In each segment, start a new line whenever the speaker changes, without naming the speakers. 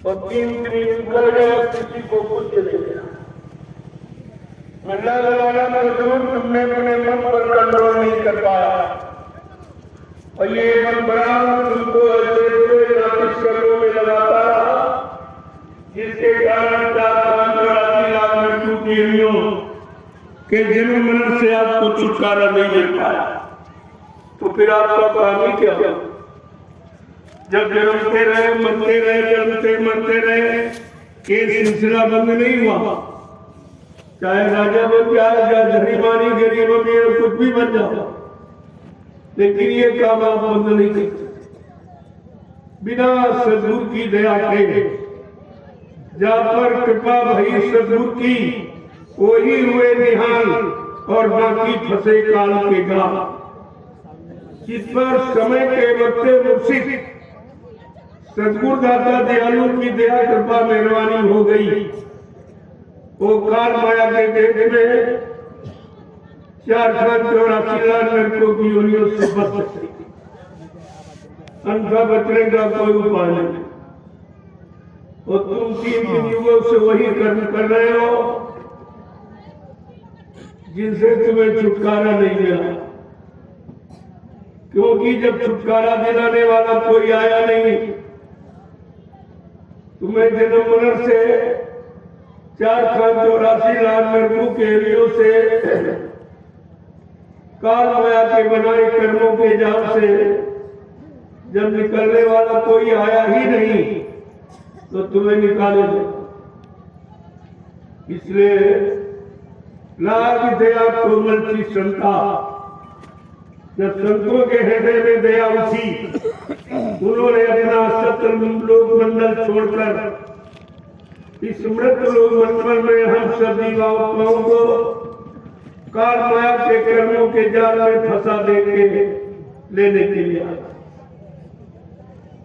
और 3 दिन निकल गया, किसी को कुछ नहीं गया। मिलना जमाना मजदूर, तुमने अपने मन पर कंट्रोल नहीं कर पाया और ये मन बना तुमको ऐसे नाटिस करने में लगाता रहा, जिसके कारण 4-5 लाख मृत्यु देवियों के जन्म मरण से आपको छुटकारा नहीं मिल पाया। तो फिर आपका काम ही क्या? जब जन्मते रहे, मरते रहे, जन्मते मरते रहे, ये सिलसिला बंद नहीं हुआ। चाहे राजा बन जाए, चाहे धनीमानी गरीब अमीर कुछ भी बन जाओ, लेकिन ये काम आप बंद नहीं करते। बिना सदगुरु की दया के, जहाँ पर कृपा भई सदगुरु की, वही हुए निहाल और बाकी फंसे काल के गाल। जिस पर समय के बदले मुर्शिद सदगुरु दाता दयालु की दया कृपा मेहरबानी हो गई, वो काल माया के देश में 484 लाख लड़कों की योनियों से बच सकती, अंधा बचने का कोई उपाय नहीं। और तुम 3 युगों से वही कर्म कर रहे हो जिनसे तुम्हें छुटकारा नहीं मिला, क्योंकि जब छुटकारा दिलाने वाला कोई आया नहीं, तुम्हें जन्म मरण से 484 लाख नरकों के एरियो से काल माया के बनाए कर्मों के जाल से जब निकलने वाला कोई आया ही नहीं, तो तुम्हें निकाले दो। इसलिए लाग दया कोमल की संता, जब संतों के हृदय में दया उठी, उन्होंने अपना सतलोक मंडल छोड़कर इस मृत लोक मंडल में हम सभी आत्माओं को काल माया के कर्मों के जाल में फंसा देके लेने के लिए आया।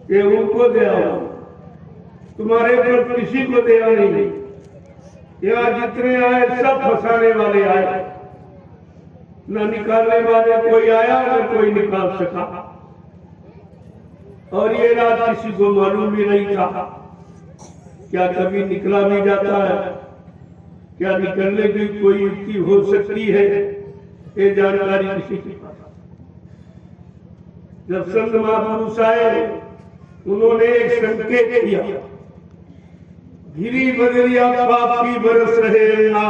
ये उनको दया हो, तुम्हारे पर किसी को दया नहीं। यहाँ जितने आए सब फंसाने वाले आए, न निकालने वाले कोई आया न कोई निकाल सका। और ये रात किसी को मालूम भी नहीं था, क्या कभी निकला भी जाता है, क्या निकलने की कोई युक्ति हो सकती है, ये जानकारी किसी के पास। जब संत महापुरुष आए, उन्होंने एक संकेत किया, गिरी बदरिया पाप की बरस रहे अल्लाह।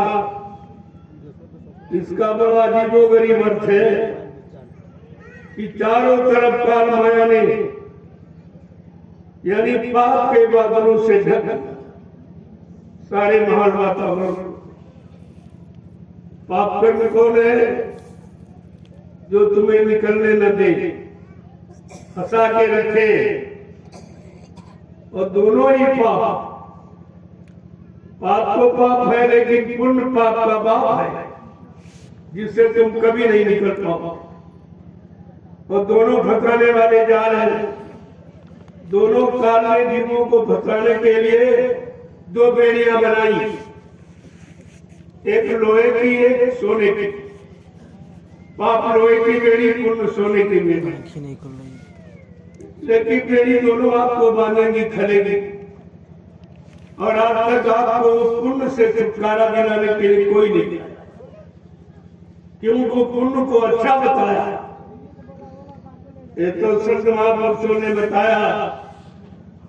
इसका बड़ा अजीबोगरीब अर्थ है कि चारों तरफ काल माया ने यानी पाप के बादलों से ढक सारे महान वातावरण। पाप कर्म कौन है? जो तुम्हें निकलने न दे, फंसा के रखे। और दोनों ही पाप तो पाप है, लेकिन पुण्य पाप का बाप है, जिससे तुम कभी नहीं निकल पाओ। और दोनों फंसाने वाले जाल हैं। दोनों काले जीवों को फंसाने के लिए 2 बेड़ियां बनाई, एक लोहे की, एक सोने की। पाप लोहे की बेड़ी, पुण्य सोने की बेड़ी। लेकिन बेड़ी दोनों आपको बांधेंगी, खलेगी। और आज तक आपको पुण्य से छुटकारा दिलाने के लिए कोई नहीं, क्योंकि पुण्य को अच्छा बताया। ये तो संत महापुरुषों ने बताया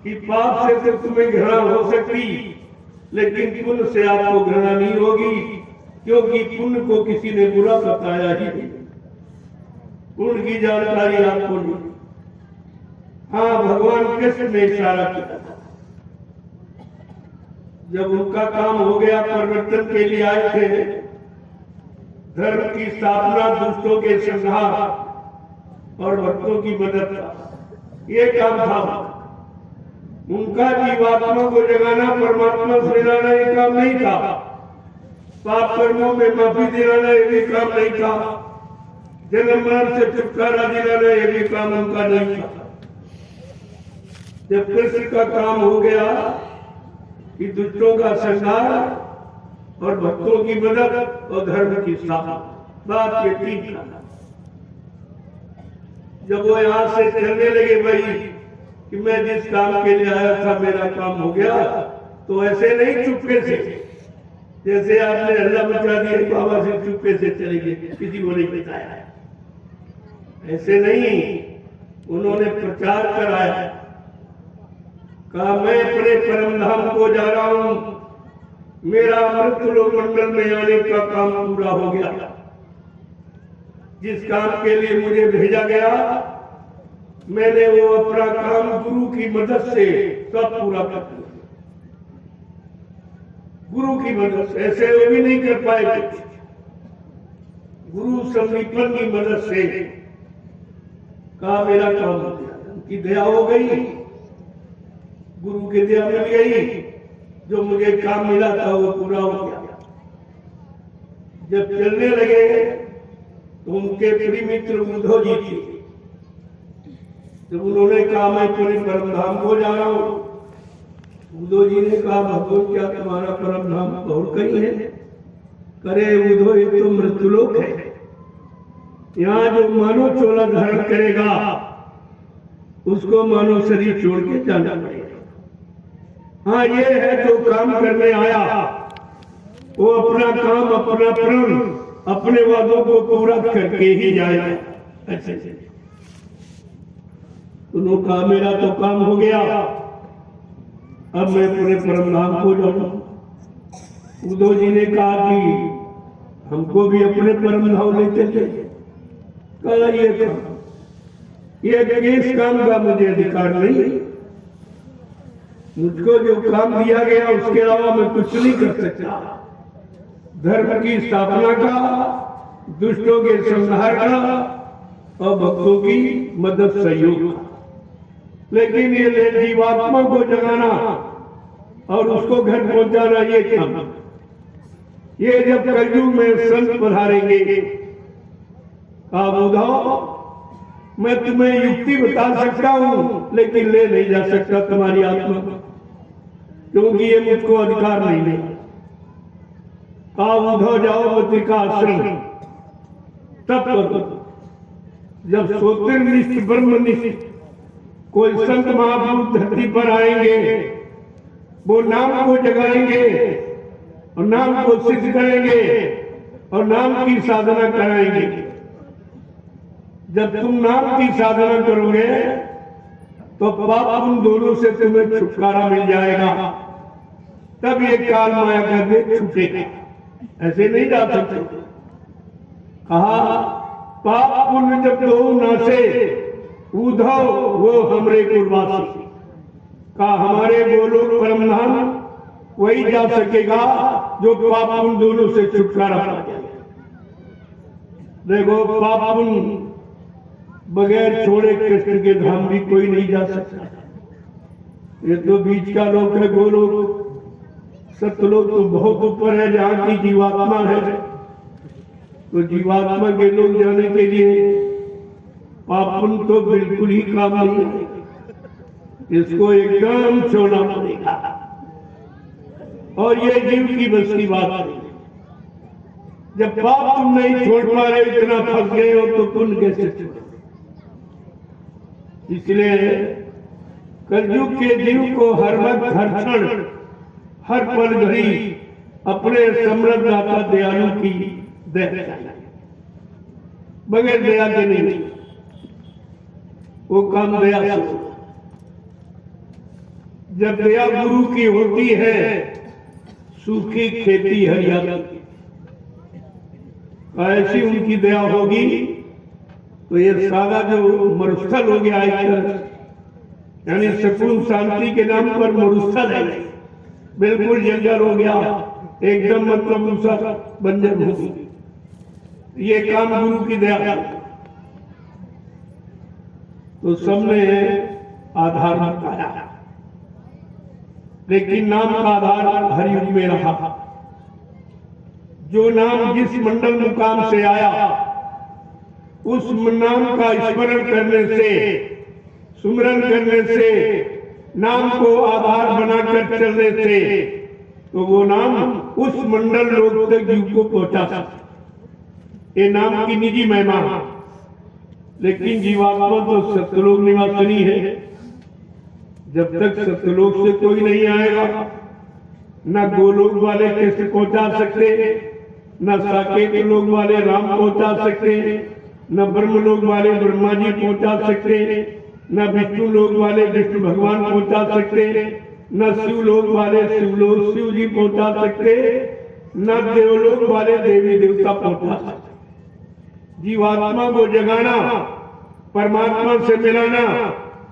कि पाप से तो तुम्हें घृणा हो सकती, लेकिन पुण्य से आपको घृणा नहीं होगी, क्योंकि पुण्य को किसी ने बुरा बताया ही नहीं। पुण्य की जानकारी आपको नहीं। हाँ, भगवान कृष्ण ने इशारा किया, जब उनका काम हो गया, परिवर्तन के लिए आए थे, धर्म की स्थापना, दुष्टों के संहार और भक्तों की मदद का ये काम था उनका। जीवात्मा को जगाना, परमात्मा से मिलाना ये काम नहीं था। पाप कर्मों में माफी दिलाना ये भी काम नहीं था। जन्म मरण से छुटकारा दिलाना ये भी काम उनका नहीं था। जब कृष्ण का काम हो गया कि दुष्टों का संहार और भक्तों की मदद और धर्म की स्थापना, बात ये ठीक था। जब वो यहाँ से चलने लगे भाई, कि मैं जिस काम के लिए आया था मेरा काम हो गया, तो ऐसे नहीं चुपके से, जैसे आपने हल्ला मचा दिया बाबा से चुपके से चले गए, किसी को नहीं बताया, ऐसे नहीं। उन्होंने प्रचार कराया, कहा मैं अपने परम धाम को जा रहा हूं, मेरा मृत्युलोक मंडल में आने का काम पूरा हो गया, जिस काम के लिए मुझे भेजा गया मैंने वो अपना काम गुरु की मदद से सब पूरा कर दिया। गुरु की मदद से, ऐसे वो भी नहीं कर पाए कुछ, गुरु संदीपन की मदद से कहा मेरा काम हो गया, उनकी दया हो गई, गुरु की दया मिल गई, जो मुझे काम मिला था वो पूरा हो गया। जब चलने लगे तो उनके प्रिय मित्र उद्धव जी थे, जब उन्होंने कहा मैं पूरे परम धाम को जा रहा हूं, उद्धव जी ने कहा भगवान क्या तुम्हारा परम धाम और कहीं है? करे उद्धव ये तो मृत्युलोक है, यहाँ जो मानव चोला धारण करेगा उसको मानव शरीर छोड़ के जाना पड़ेगा। हाँ ये है जो काम करने आया वो अपना काम अपना प्रण अपने वादों को पूरा करके ही जाएगा। अच्छा उन्होंने कहा मेरा तो काम हो गया, अब मैं पूरे परम धाम को जाऊंगा। उद्धव जी ने कहा कि हमको भी अपने परम धाम ले चलिए। कहा ये इस काम का मुझे अधिकार नहीं, मुझको जो काम दिया गया उसके अलावा मैं कुछ नहीं कर सकता। धर्म की स्थापना का, दुष्टों के संहार का और भक्तों की मदद सहयोग का, लेकिन ये जीवात्मा को जगाना और उसको घर पहुंचाना ये काम, ये जब कलयुग में संत पधारेंगे। आप उद्धव मैं तुम्हें युक्ति बता सकता हूं लेकिन ले नहीं जा सकता तुम्हारी आत्मा को, क्योंकि ये मुझको अधिकार नहीं है। आप उद्धव जाओ बद्रिका आश्रम, तब करो जब सोतिर्निष्ठ ब्रह्मनिष्ठ कोई संत महापुरुष धरती पर आएंगे, वो नाम को जगाएंगे और नाम को सिद्ध करेंगे और नाम की साधना कराएंगे। जब तुम नाम की साधना करोगे तो पाप उन दोनों से तुम्हें छुटकारा मिल जाएगा, तब ये काल माया करके छूटेगा, ऐसे नहीं जा सकते। कहा पाप पुण्य जब दो नासे उद्धव वो हमरे कुलवासी, कहा हमारे गोलोक परम धाम वही जा सकेगा जो पाप उन दोनों से छुटकारा पा जाए। देखो पाप पुण्य बगैर छोड़े कृष्ण के धाम भी कोई नहीं जा सकता। ये तो बीच का लोक है गोलोक, सतलोक तो बहुत ऊपर है जहाँ की जीवात्मा है। तो जीवात्मा के लोग जाने के लिए पापन तो बिल्कुल ही काम नहीं है, इसको एकदम छोड़ना पड़ेगा। और ये जीव की बस की बात है, जब पाप तुम नहीं छोड़ पा रहे, इतना फंस गए हो तो पुण्य कैसे छोड़ो। इसलिए कलयुग के जीव को हर वक्त हर क्षण हर पल घड़ी अपने समृद्ध दाता दयालु की दया चाहिए, बगैर दया के नहीं। वो काम दया से, जब दया गुरु की होती है सूखी खेती हरियाली, ऐसी उनकी दया होगी तो ये सारा जो मरुस्थल हो गया यानी सुकून शांति के नाम पर मरुस्थल है, बिल्कुल जंगल हो गया, एकदम मतलब दूसरा बंजर हो गई। ये काम गुरु की दया। तो सबने आधार बताया, लेकिन नाम का आधार हर युग में रहा। जो नाम जिस मंडल मुकाम से आया उस नाम का स्मरण करने से, सुमरन करने से, नाम को आधार बनाकर चलने से, तो वो नाम उस मंडल लोक तक जीव को पहुंचा सकता। ये नाम की निजी महिमा। लेकिन जीवात्मा तो सत्यलोक निवासिनी है, जब तक सत्यलोक से कोई नहीं आएगा, न गोलोक वाले कैसे पहुंचा सकते, न साकेत लोक वाले राम पहुंचा सकते, न ब्रह्मलोक वाले ब्रह्मा जी पहुंचा सकते, न विष्णु लोक वाले विष्णु भगवान पहुंचा सकते, न शिवलोक वाले शिव जी पहुंचा सकते, न देवलोक वाले देवी देवता पहुंचा सकते। जीवात्मा को जगाना, परमात्मा से मिलाना,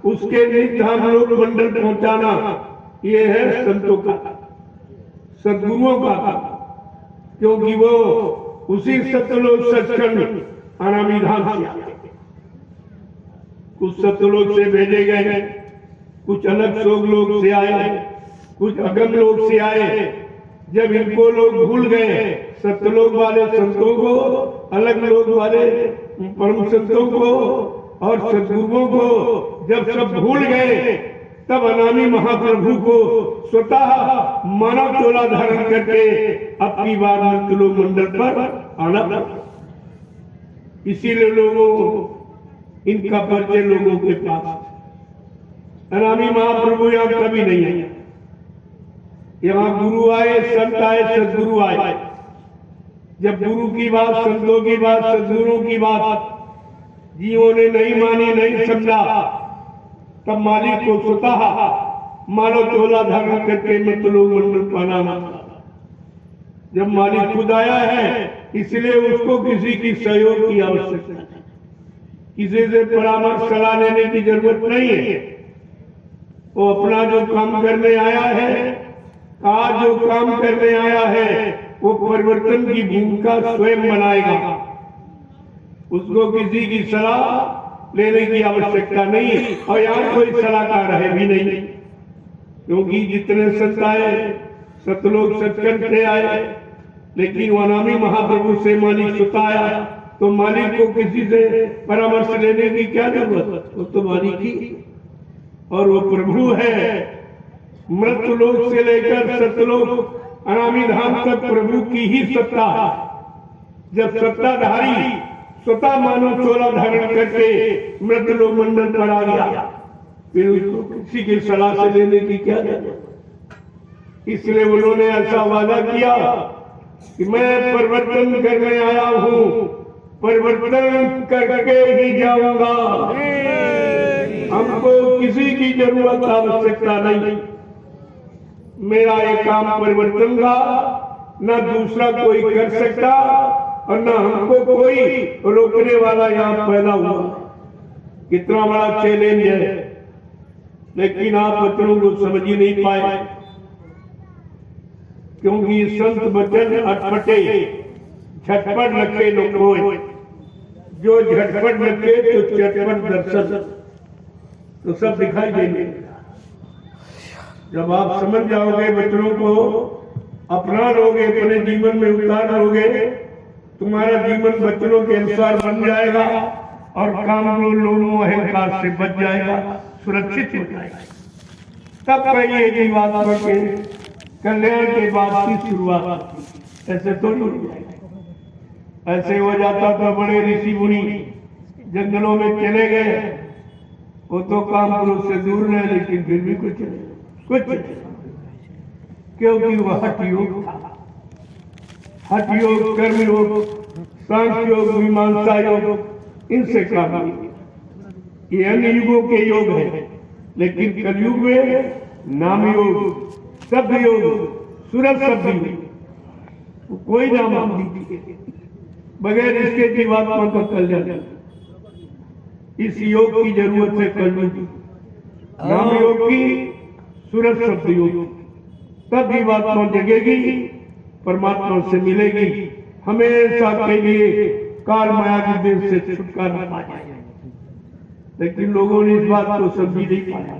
उसके निधाम लोक मंडल पहुंचाना, ये है संतों का, सद्गुरुओं का, क्योंकि वो उसी सत्यलोक सचखंड अनामी धाम से आते। कुछ सत्यलोक से भेजे गए, कुछ अलग सोगलोक से आए, कुछ अगम लोक से आए। जब इनको लोग भूल गए, सत्यलोक वाले संतों को, अलग लोक वाले परम संतों को और सद्गुरुओं को जब सब भूल गए, तब अनामी महाप्रभु को स्वतः मानव चोला धारण करके अपनी बार मृत्युलोक मंडल पर आना पड़ा। इसीलिए लोगों इनका परिचय लोगों के पास। अनामी महाप्रभु यहाँ कभी नहीं आए, यहाँ गुरु आए, संत आए, सदगुरु आए। जब गुरु की बात, संतों की बात, सदगुरुओं की बात जीवों ने नहीं मानी, नहीं समझा, तब मालिक को स्वतः मानव चोला धारण करके मृत्युलोक मंडल पाना। जब मालिक खुद आया है, इसलिए उसको किसी की सहयोग की आवश्यकता नहीं, किसी से परामर्श सलाह लेने की जरूरत नहीं है। वो अपना जो काम करने आया है, आज जो काम करने आया है, वो परिवर्तन की भूमिका स्वयं बनाएगा। उसको किसी की सलाह लेने की आवश्यकता नहीं, और यहाँ कोई सलाहकार है भी नहीं, क्योंकि जितने संत आए सतलोक सचखंड से आए, लेकिन वो अनामी महाप्रभु से मालिक स्वतः आया, तो मालिक को किसी से परामर्श लेने की क्या जरूरत, वो तो मालिक ही, और वो प्रभु है। मृत्युलोक से लेकर सत्यलोक अनामी धाम तक प्रभु की ही सत्ता है। जब सत्ताधारी स्वतः मानव चोला धारण करके मृत्युलोक मंडल पर आ गया, फिर उसको किसी की सलाह से लेने की क्या जरूरत। इसलिए उन्होंने ऐसा वादा किया कि मैं परिवर्तन करने आया हूँ, परिवर्तन करके ही जाऊंगा, हमको किसी की जरूरत आवश्यकता नहीं। मेरा एक काम परिवर्तन का, न दूसरा कोई कर सकता और न हमको कोई रोकने वाला यहाँ पैदा हुआ। कितना बड़ा चैलेंज है, लेकिन आप बच्चों को समझ ही नहीं पाए, क्योंकि संत बचन अटपटे झटपट लगे लोग, जो झटपट लगे तो चटपट दर्शन, तो सब दिखाई देंगे। जब आप समझ जाओगे, बच्चों को अपना लोगे, अपने जीवन में उतार लोगे, तुम्हारा जीवन बच्चों के अनुसार बन जाएगा और काम लोगों अहंकार से बच जाएगा, सुरक्षित हो जाएगा। तब कहिए जीवात्मा के कल्याण के बाद की शुरुआत। ऐसे तो नहीं हो जाएगा। ऐसे हो जाता तो बड़े ऋषि मुनि जंगलों में चले गए, वो तो काम क्रोध से दूर रहे, लेकिन फिर भी कुछ क्योंकि वह हठ योग था। हठ योग, कर्म योग, सांख्य योग, मीमांसा योग, इनसे काम नहीं। ये अन्य युगों के योग है, लेकिन कलयुग में नाम योग, शब्द योग, सूरत शब्द, कोई नाम आप दीजिए, बगैर इसके जीवात्मा का कल्याण। इस योग की जरूरत है कलयुग, नाम योग की, सूरत शब्द योग, तब जीवात्मा जगेगी, परमात्मा से मिलेगी, हमेशा के लिए काल माया के देश से छुटकारा पा जाएगा। लेकिन लोगों ने इस बात को समझी नहीं पाया,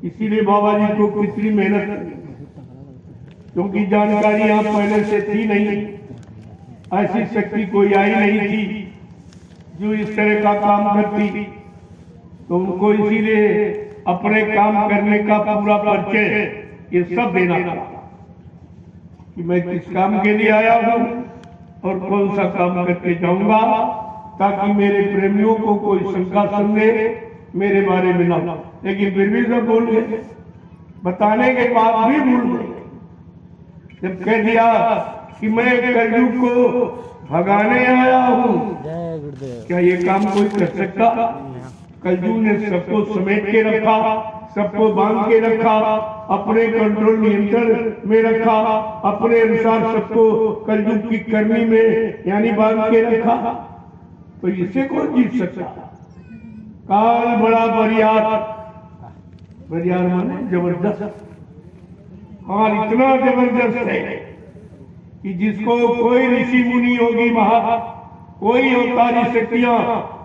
इसीलिए बाबा जी को कितनी मेहनत करनी, क्योंकि जानकारी यहाँ पहले से थी नहीं, ऐसी शक्ति कोई आई नहीं थी जो इस तरह का काम करती। तो उनको इसीलिए अपने काम करने का पूरा परिचय ये सब देना पड़ा कि मैं किस काम के लिए आया हूँ और कौन सा काम करके जाऊंगा, ताकि मेरे प्रेमियों को कोई शंका संदेह मेरे बारे में ना, लेकिन फिर भी सब बोल गए, बताने के बाद भी भूल गए। जब कह दिया कि मैं कलयुग को भगाने आया हूँ, क्या ये काम कोई कर सकता? कलयुग ने सबको समेट के रखा, सबको बांध के रखा, अपने कंट्रोल नियंत्रण में रखा, अपने अनुसार सबको कलयुग की करनी में यानी बांध के रखा, तो इसे कौन जीत सकता? काल बड़ा बरियार, बरियार माने जबरदस्त, और इतना जबरदस्त है कि जिसको कोई ऋषि मुनि योगी महा, कोई अवतारी शक्तियां,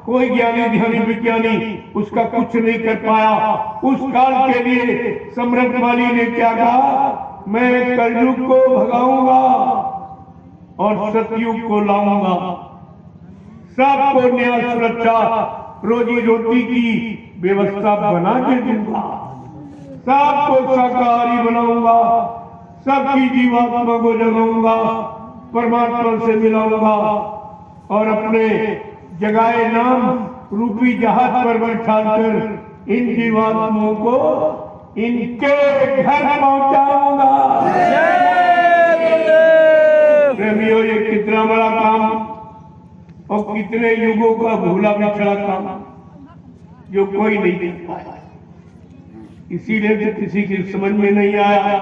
कोई ज्ञानी ध्यानी विज्ञानी उसका कुछ नहीं कर पाया। उस काल के लिए सम्राट माली ने क्या कहा? मैं कलयुग को भगाऊंगा और सतयुग को लाऊंगा, सबको न्याय सुरक्षा रोजी रोटी की व्यवस्था बना के दूंगा, सबको शाकाहारी बनाऊंगा, सबकी जीवात्मा को जगाऊंगा, परमात्मा से मिलाऊंगा और अपने जगाए नाम रूपी जहाज पर बैठाकर इन जीवात्माओं को इनके घर पहुंचाऊंगा। प्रेमियों, ये कितना बड़ा काम और कितने युगों का भूला बिछड़ा काम जो कोई नहीं देख पाया। इसीलिए तो किसी की समझ में नहीं आया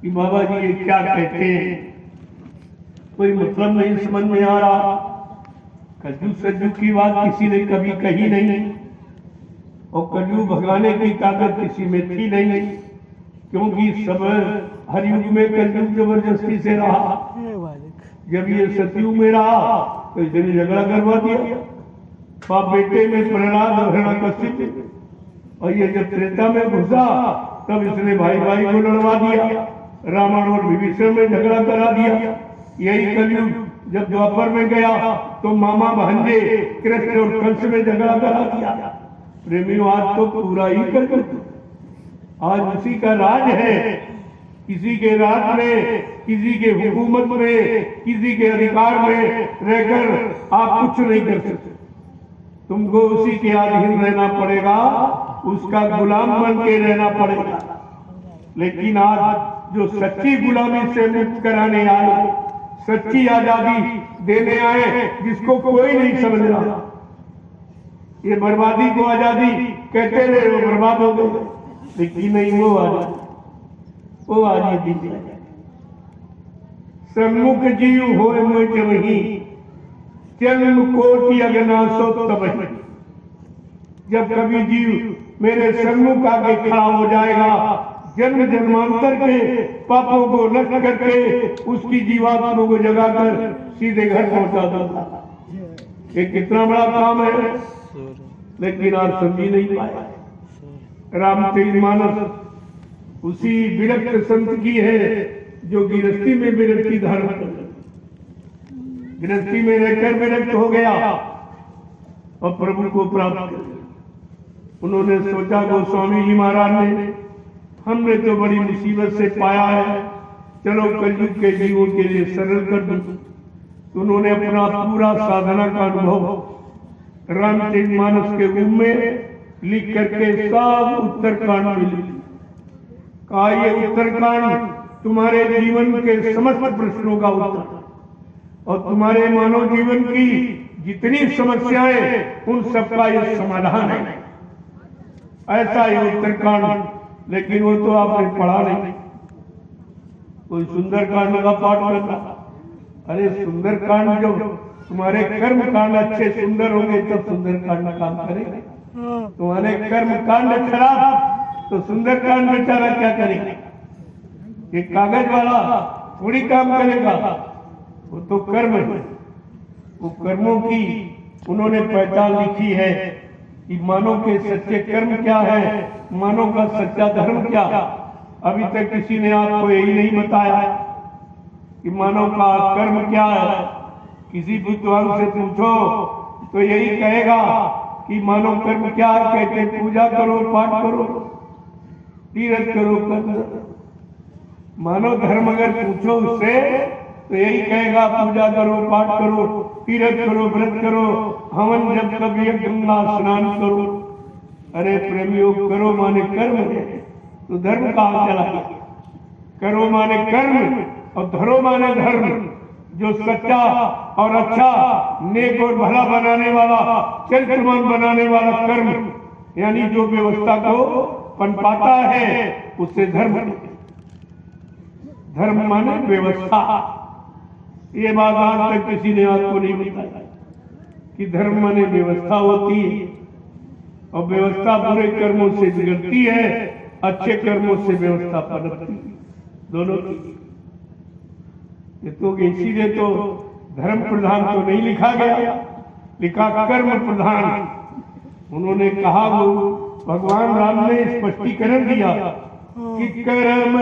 कि बाबा जी ये क्या कहते हैं, कोई मतलब नहीं समझ में आ रहा। कलयुग सलयुग की बात किसी ने कभी कही नहीं और कलयुग भगाने की ताकत किसी में थी नहीं, क्योंकि सब हर युग में कलयुग जबरदस्ती से रहा। जब ये सतयुग में रहा तो इसने झगड़ा करवा दिया, बाप बेटे में प्रहलाद और हिरण्यकश्यप, और ये जब त्रेता में घुसा तब इसने भाई भाई को लड़वा दिया, रावण और विभीषण में झगड़ा करा दिया। यही कलयुग जब द्वापर में गया तो मामा भांजे कृष्ण और कंस में झगड़ा करा दिया। प्रेमियों, आज तो पूरा ही कलयुग, आज उसी का राज है। किसी के राज में, किसी के हुकूमत में, किसी के अधिकार में रहकर आप कुछ नहीं कर सकते। तुमको उसी के अधीन रहना पड़ेगा, उसका गुलाम बन के रहना पड़ेगा। लेकिन आज जो सच्ची गुलामी से मुक्त कराने आए, सच्ची आजादी देने आए, जिसको कोई नहीं समझ रहा, ये बर्बादी को आजादी कहते रहे, वो बर्बाद हो गए। लेकिन नहीं, वो आजादी सम्मुख जीव होए मुझ वही, जन्म कोटि अगनासो तबही। जब कभी जीव मेरे सम्मुख आगे खड़ा हो जाएगा, जन्म जन्मांतर के पापों को नष्ट करके उसकी जीवात्मा को जगाकर सीधे घर पहुंचा दूंगा। ये कितना बड़ा काम है, लेकिन आप समझी नहीं पाए। रामचरितमानस उसी विरक्त संत की है जो गृहस्थी में विरक्ति धारण कर, गृहस्थी में रहकर विरक्त हो गया और प्रभु को प्राप्त कर। उन्होंने सोचा, गोस्वामी जी महाराज ने, हमने तो बड़ी मुसीबत से पाया है, चलो कलयुग के जीवों के लिए सरल कर दूं। तो उन्होंने अपना पूरा साधना का अनुभव रामचरितमानस के रूप में लिख करके सब उत्तरकांड में लिख कहा, ये उत्तरकांड तुम्हारे जीवन के समस्त प्रश्नों का उत्तर और तुम्हारे मानव जीवन की जितनी समस्याएं उन सबका ये समाधान है। ऐसा ये उत्तरकांड, लेकिन वो तो आपने पढ़ा नहीं। कोई सुंदरकांड का पाठ करना, अरे सुंदरकांड जो तुम्हारे कर्म कांड अच्छे सुंदर होंगे तब सुंदरकांड काम करेंगे। तुम्हारे कर्म कांड खराब तो सुंदरकांड बेचारा क्या करेगा? ये कागज वाला थोड़ी काम करेगा, वो तो कर्म है। वो कर्मों की उन्होंने पहचान लिखी है कि मानव के सच्चे कर्म क्या है, मानव का सच्चा धर्म क्या। अभी तक किसी ने आपको यही नहीं बताया कि मानव का कर्म क्या है। किसी विद्वान से पूछो तो यही कहेगा कि मानव कर्म क्या है, कहते पूजा करो, पाठ करो, तीर्थ करो, कर। मानव धर्म अगर पूछो उससे तो यही कहेगा पूजा करो, पाठ करो, तीर्थ करो, व्रत करो, हवन जब तब गंगा स्नान करो। अरे प्रेमियों, करो माने कर्म, तो धर्म कहाँ चला गया? करो माने कर्म और धरो माने धर्म। जो सच्चा और अच्छा, नेक और भला बनाने वाला, चरित्रवान बनाने वाला कर्म, यानी जो व्यवस्था को पनपाता है, उससे धर्म। धर्म माने व्यवस्था। ये बात आज तक किसी ने आपको नहीं बताया कि धर्म माने व्यवस्था होती है, और व्यवस्था बुरे कर्मों से बिगड़ती है, अच्छे कर्मों से व्यवस्था पनपती है, दोनों की। ये तो इसीलिए तो धर्म प्रधान तो नहीं लिखा गया, लिखा कर्म प्रधान। उन्होंने कहा, वो भगवान राम ने स्पष्टीकरण दिया कि कर्म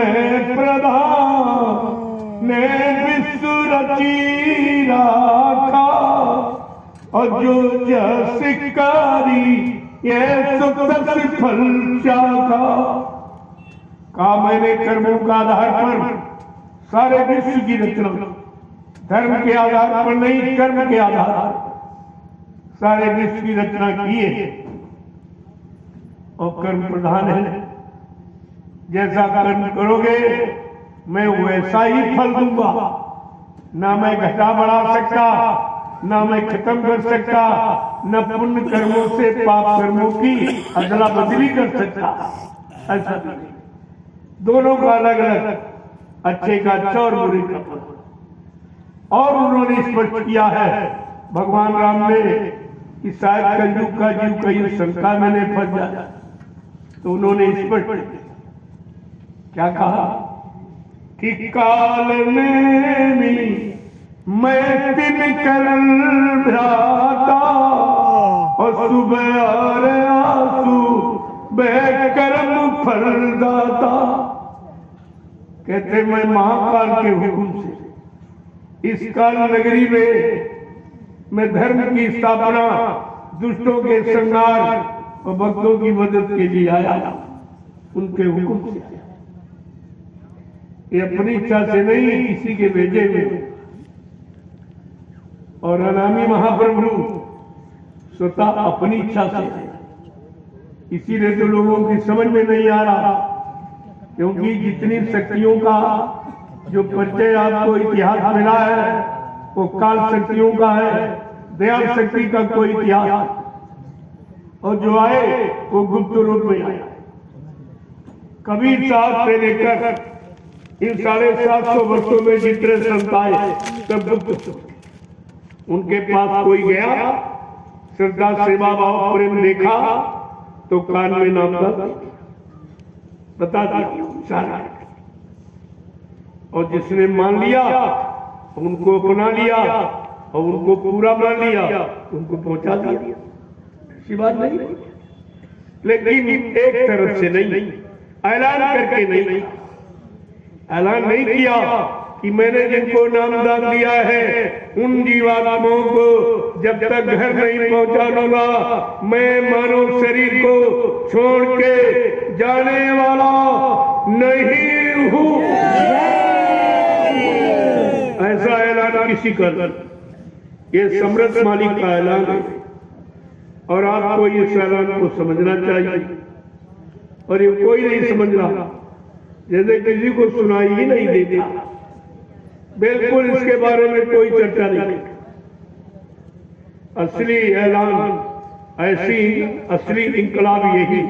प्रधान ने विश्व रची राखा, और जो जस कारी ये सुख फल चाखा। कहा मैंने कर्मों का आधार पर सारे विश्व की रचना, धर्म के आधार पर नहीं, कर्म के आधार पर सारे विश्व की रचना की है, और कर्म प्रधान है। जैसा कर्म करोगे मैं वैसा ही फल दूंगा। ना मैं घटा बढ़ा सकता, ना मैं खत्म कर सकता, न पुण्य कर्मों से पाप कर्मों की अदला बदली कर सकता। ऐसा दोनों का अलग अलग, अच्छे का अच्छा और बुरे का बुरा। और उन्होंने स्पष्ट किया है भगवान राम ने कि शायद कलयुग का जीव कहीं शंका में नहीं फंस जाए, तो उन्होंने स्पष्ट क्या कहा कि काल में भी मैं दिन कर भ्राता, और सुबह और आंसू बह कर्म फलदाता। कहते मैं महाकाल के हुक्म से इस काल नगरी में मैं धर्म की स्थापना, दुष्टों के संहार और भक्तों की मदद के लिए आया, उनके हुक्म से। ये अपनी इच्छा से नहीं, किसी के भेजे हुए। और अनामी महाप्रभु स्वतः अपनी इच्छा से। इसीलिए तो लोगों की समझ में नहीं आ रहा, क्योंकि जितनी शक्तियों का जो परिचय आपको इतिहास मिला है वो काल शक्तियों का है, दयाल शक्ति का कोई इतिहास, और जो आए वो गुप्त रूप में आए। कबीर साहब से लेकर इन 750 वर्षों में जितने संत आए सब गुप्त। उनके पास कोई गया, श्रद्धा सेवा भाव प्रेम देखा तो कान में नाम बता दिया सारा, और जिसने मान लिया उनको अपना लिया, और उनको पूरा मान लिया उनको पहुंचा दिया। ऐसी बात नहीं, लेकिन एक तरफ से नहीं, ऐलान करके नहीं। ऐलान नहीं किया कि मैंने जिनको नामदान दिया है उन जीवात्माओं को जब तक घर नहीं पहुंचा दूंगा मैं मानव शरीर को छोड़ के जाने वाला नहीं हूं। ऐसा ऐलान किसी का, ये समृद्ध मालिक का ऐलान है, और आपको इस ऐलान को समझना चाहिए। और ये कोई नहीं समझ रहा, जैसे किसी को सुनाई ही नहीं देता, बिल्कुल इसके बारे में कोई चर्चा नहीं। असली ऐलान, ऐसी असली इंकलाब यही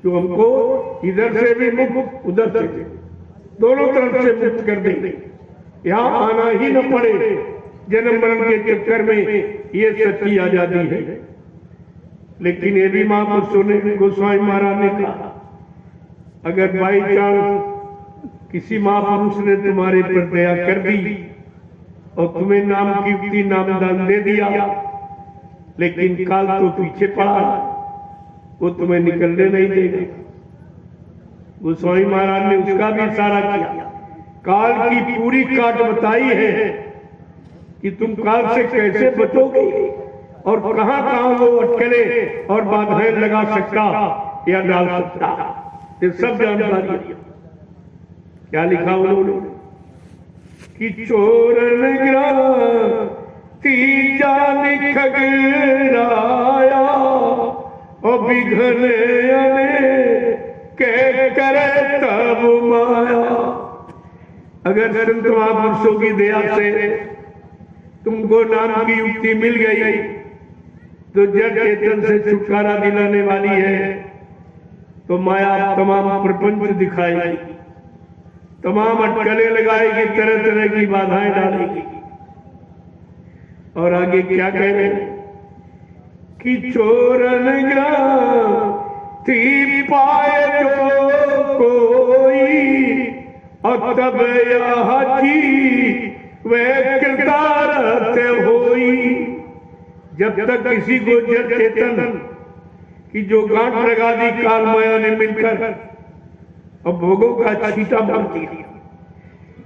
जो हमको इधर से भी मुक्त उधर से भी, दोनों तरफ से मुक्त कर देंगे। यहाँ आना ही न पड़े जन्म मरण के चक्कर में, ये सच्ची आजादी है। लेकिन ये भी महापुरुषों ने, गोस्वामी महाराज ने कहा, अगर बाई चांस किसी महापुरुष ने तुम्हारे पर दया कर दी और तुम्हें नाम कीर्ति नामदान दे दिया, लेकिन काल तो पीछे पड़ा, वो तुम्हें निकलने नहीं देगा। गोस्वामी महाराज ने उसका भी इशारा किया, काल की पूरी काट बताई है कि तुम काल से कैसे बचोगे और कहां कहां वो अटकले और बाधाएं लगा सकता या डाल सकता, ये सब जानकारी। क्या लिखा उन्होंने कि चोरन ग्रांति जान खगराया और बिघने के करे तब माया। अगर संत महापुरुषों की दया से तुमको नाम की युक्ति मिल गई तो जड़ चेतन से छुटकारा दिलाने वाली है, तो माया तमाम प्रपंच दिखाएगी, तमाम अटकलें लगाएगी, तरह तरह की बाधाएं डालेगी। और आगे क्या कह रहे हैं कि चोरन थी पाए जो कोई और तब यही वे किरदार होई। जब तक किसी को जड़ चेतन की जो गांठ लगा दी काल माया ने मिलकर और भोगों का छींटा मार दिया।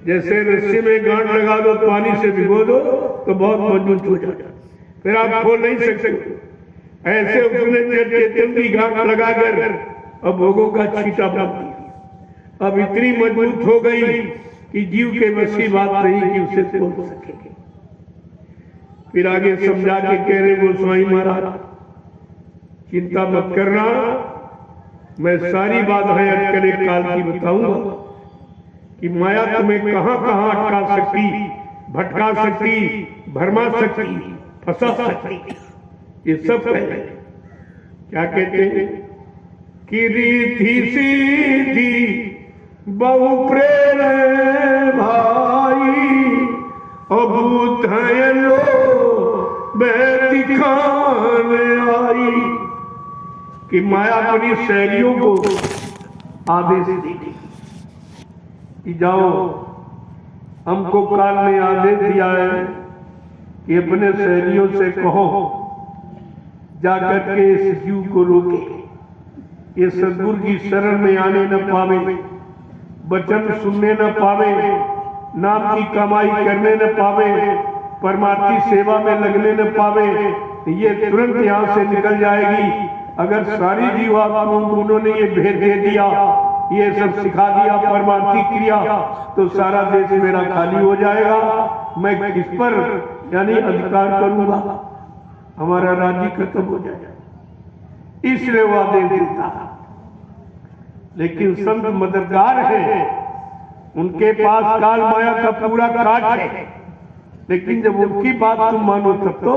जैसे रस्सी में गांठ लगा दो, पानी से भिगो दो तो बहुत मजबूत हो जाता, फिर आप खोल नहीं सकते। ऐसे उसने जड़ चेतन की गांठ लगाकर और भोगों का छींटा मार दिया। अब इतनी मजबूत हो गई कि जीव के बस की बात नहीं कि उसे खोल सकेंगे। फिर आगे समझा के कह रहे गोस्वामी महाराज, चिंता मत करना, मैं सारी बाधाएं अटकले काल की बताऊंगा कि माया तुम्हें कहां कहां अटका सकती, भटका सकती, भरमा सकती, फंसा सकती। ये सब है। क्या कहते हैं कि रीति सीधी बहु प्रेम भाई और भूत लो दिखाने आई। कि माया अपनी सहेलियों को आदेश दी कि जाओ, हमको काल ने आदेश दिया है कि अपने सहेलियों से कहो जाकर के इस जीव को रोके, ये सदगुरु की शरण में आने न पावे, वचन सुनने न पावे, नाम की कमाई करने न पावे, परमार्थी सेवा में लगने न पावे, ये तुरंत यहाँ से निकल जाएगी। अगर सारी जीवात्माओं को उन्होंने ये भेद दे दिया, ये सब सिखा दिया परमार्थी क्रिया, तो सारा देश मेरा खाली हो जाएगा। मैं किस पर यानी अधिकार करूंगा, हमारा राज्य खत्म हो जाएगा। इसलिए वो आदेश देता। लेकिन संत मददगार है, उनके पास काल माया का पूरा काट है, लेकिन जब उनकी बात तुम मानो तब तो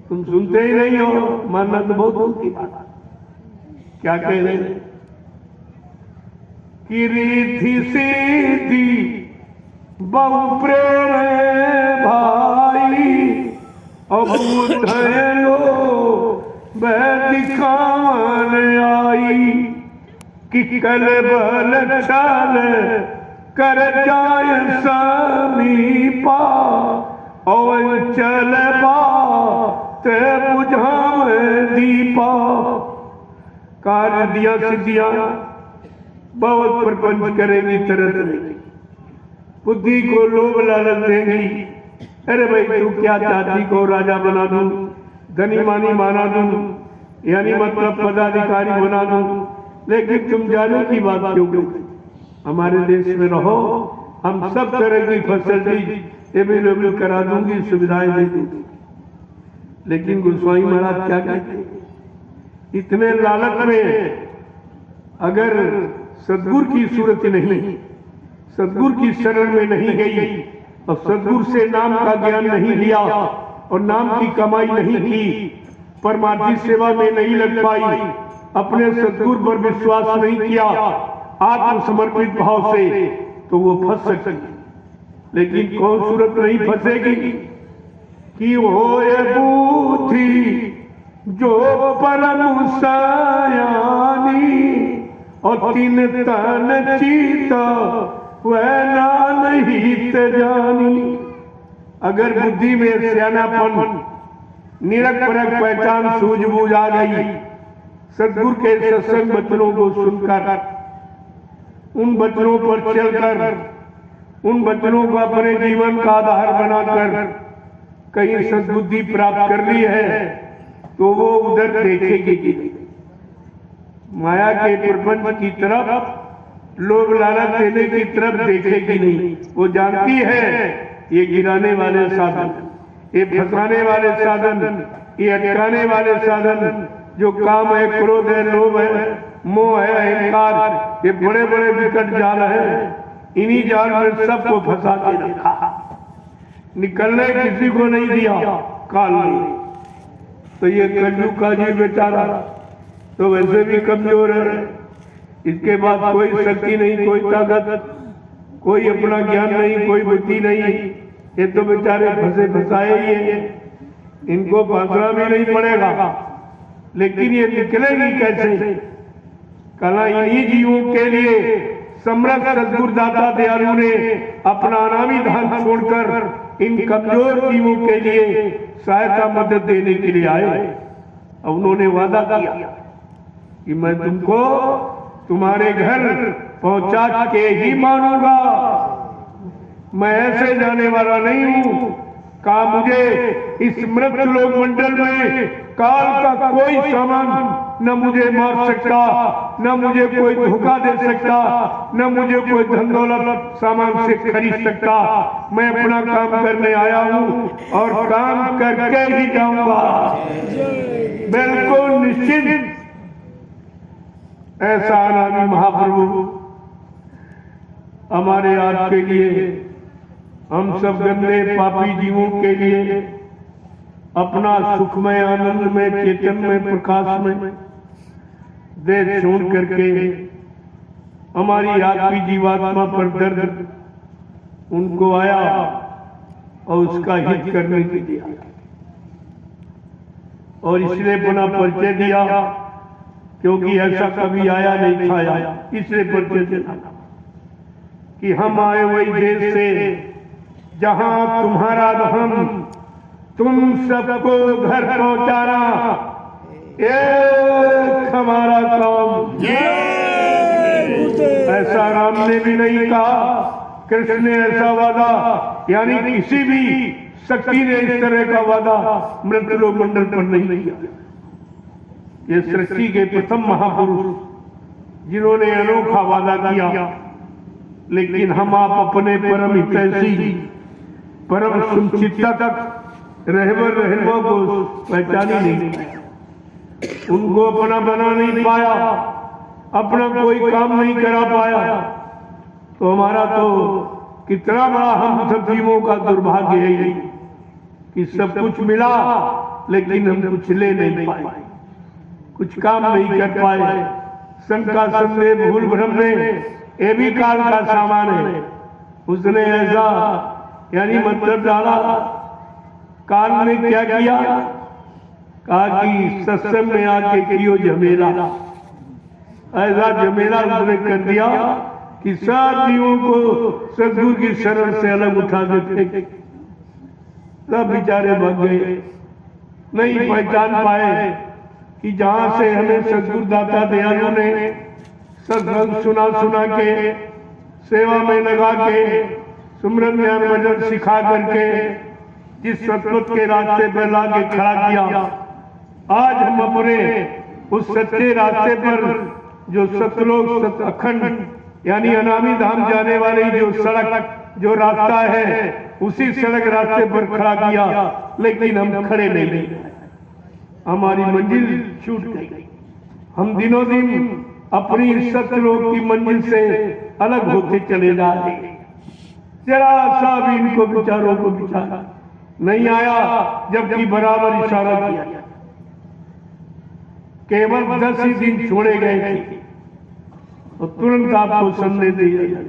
तुम सुनते ही नहीं हो। मानना तो बहुत उनकी बात। क्या कह रहे हैं कि रीति सीधी बहु प्रेम भाई और लो दिखाने आई। कि कल बल चाल कर जाय समीपा और चल ते बुझावे दीपा। कार्य दिया सिद्धिया बहुत प्रपंच करेगी, तरह तरह बुद्धि को लोभ लालच देंगी। अरे भाई तू क्या चाहती को राजा बना दूं, धनी मानी माना दूं, यानी मतलब पदाधिकारी बना दूं, लेकिन तुम जाने की बात क्यों करो, हमारे देश में रहो, हम सब तरह की फैसिलिटी अवेलेबल करा दूंगी, सुविधाएं दे दूंगी। लेकिन गोस्वामी महाराज क्या कहते हैं, इतने लालच में अगर सदगुरु की सूरत नहीं, सदगुरु की शरण में नहीं गई और सदगुरु से नाम का ज्ञान नहीं लिया और नाम की कमाई नहीं की, परमार्थी सेवा में नहीं लग पाई, अपने सदगुरु पर विश्वास नहीं किया आत्मसमर्पित भाव से, तो वो फंस सकती। लेकिन कौन सूरत नहीं फंसेगी कि हो ये बूथी जो परम सयानी और तीन तन चीता वह नहीं जानी। अगर बुद्धि में सियानापन, निरख पहचान, सूझबूझ आ गई, सदगुरु के सत्संग वचनों को सुनकर, उन वचनों पर चलकर, उन वचनों को अपने जीवन का आधार बनाकर कहीं सद्बुद्धि प्राप्त कर ली है, तो वो उधर देखेगी, माया के प्रपंच की तरफ, लोभ लालच देने की तरफ देखेगी नहीं। वो जानती है ये गिराने वाले साधन, ये फंसाने वाले साधन, ये अटकाने वाले साधन जो काम है, क्रोध है, लोभ है, मोह है, अहंकार, ये बड़े बड़े विकट जाल है। इन्हीं जाल में सबको फंसा के रखा, निकलने किसी को नहीं दिया काल ने। तो ये कलयुग का जीव बेचारा तो वैसे भी कमजोर है, इसके बाद कोई शक्ति नहीं, कोई ताकत, कोई अपना ज्ञान नहीं, कोई बुद्धि नहीं। ये तो बेचारे फंसे फंसाए ही है, इनको फांसना भी नहीं पड़ेगा। लेकिन ये निकलेगी कैसे? कला इन्हीं जीवों के लिए सम्राट सद्गुरुदाता दयालु ने अपना अनामी धन छोड़कर इन कमजोर जीवों के लिए सहायता मदद देने के लिए आए। और उन्होंने वादा किया कि मैं तुमको तुम्हारे घर पहुंचा के ही मानूंगा, मैं ऐसे जाने वाला नहीं हूं। कहा मुझे इस मृत लोक मंडल में काल का कोई सामान न मुझे मार सकता, न मुझे कोई धोखा दे सकता, न मुझे कोई धन दौलत सामान से खरीद सकता। मैं अपना काम करने आया हूँ और काम करके ही जाऊंगा, बिल्कुल निश्चित। ऐसा अनामी महाप्रभु हमारे आपके लिए, हम सब गंदे पापी जीवों के लिए अपना सुखमय आनंदमय चैतन्य प्रकाश में देह छोड़ करके हमारी आपकी जीवात्मा पर दर्द उनको आया और उसका हित करने के दिया, और इसलिए अपना परिचय दिया, क्योंकि ऐसा कभी आया नहीं खाया। इसलिए परिचय दिया कि हम आए वही देश से जहां तुम्हारा धाम, तुम सबको घर पहुंचाना एक हमारा काम। ऐसा राम ने भी नहीं कहा, कृष्ण ने ऐसा वादा, यानी किसी भी शक्ति ने इस तरह का वादा मृत लोक मंडल पर नहीं किया। ये सृष्टि के प्रथम महापुरुष जिन्होंने अनोखा वादा किया। लेकिन हम आप अपने परम हितैषी, परम सुचिंता तक रहबर को पहचान ही नहीं पाया, उनको अपना बना नहीं पाया, अपना कोई काम नहीं करा पाया। तो हमारा तो कितना बड़ा हम सब जीवों का दुर्भाग्य है कि सब कुछ मिला लेकिन हम कुछ ले नहीं पाए, कुछ काम नहीं कर पाए। शंका संदेह भूल भ्रम में ये भी काल का सामान है। उसने ऐसा यानी मतलब डाला, काल ने क्या किया, कहा कि सत्संग में आके कियो झमेला। ऐसा झमेला उसने कर दिया कि सब जीवों को सदगुरु की शरण से अलग उठा देते। सब बेचारे भाग गए, नहीं पहचान पाए कि जहां से हमें सदगुरु दाता दयालु ने सत्संग सुना के, सेवा में लगा के, सुमरन ज्ञान भजन सिखा करके जिस सतपथ के रास्ते पर ला के खड़ा किया, आज हम अपने उस सच्चे रास्ते पर जो सतलोक सत अखंड यानी अनामी धाम जाने वाली जो सड़क जो रास्ता है, उसी सड़क रास्ते पर खड़ा किया। लेकिन हम खड़े नहीं, हमारी मंजिल छूट गई। हम दिनों दिन अपनी सतलोक की मंजिल से अलग होते चले जा रहे हैं। जरा सा भी इनको विचारों को विचार नहीं आया, जबकि बराबर इशारा किया। केवल 10 ही दिन छोड़े गए थे तो तुरंत आपको संदेश दिया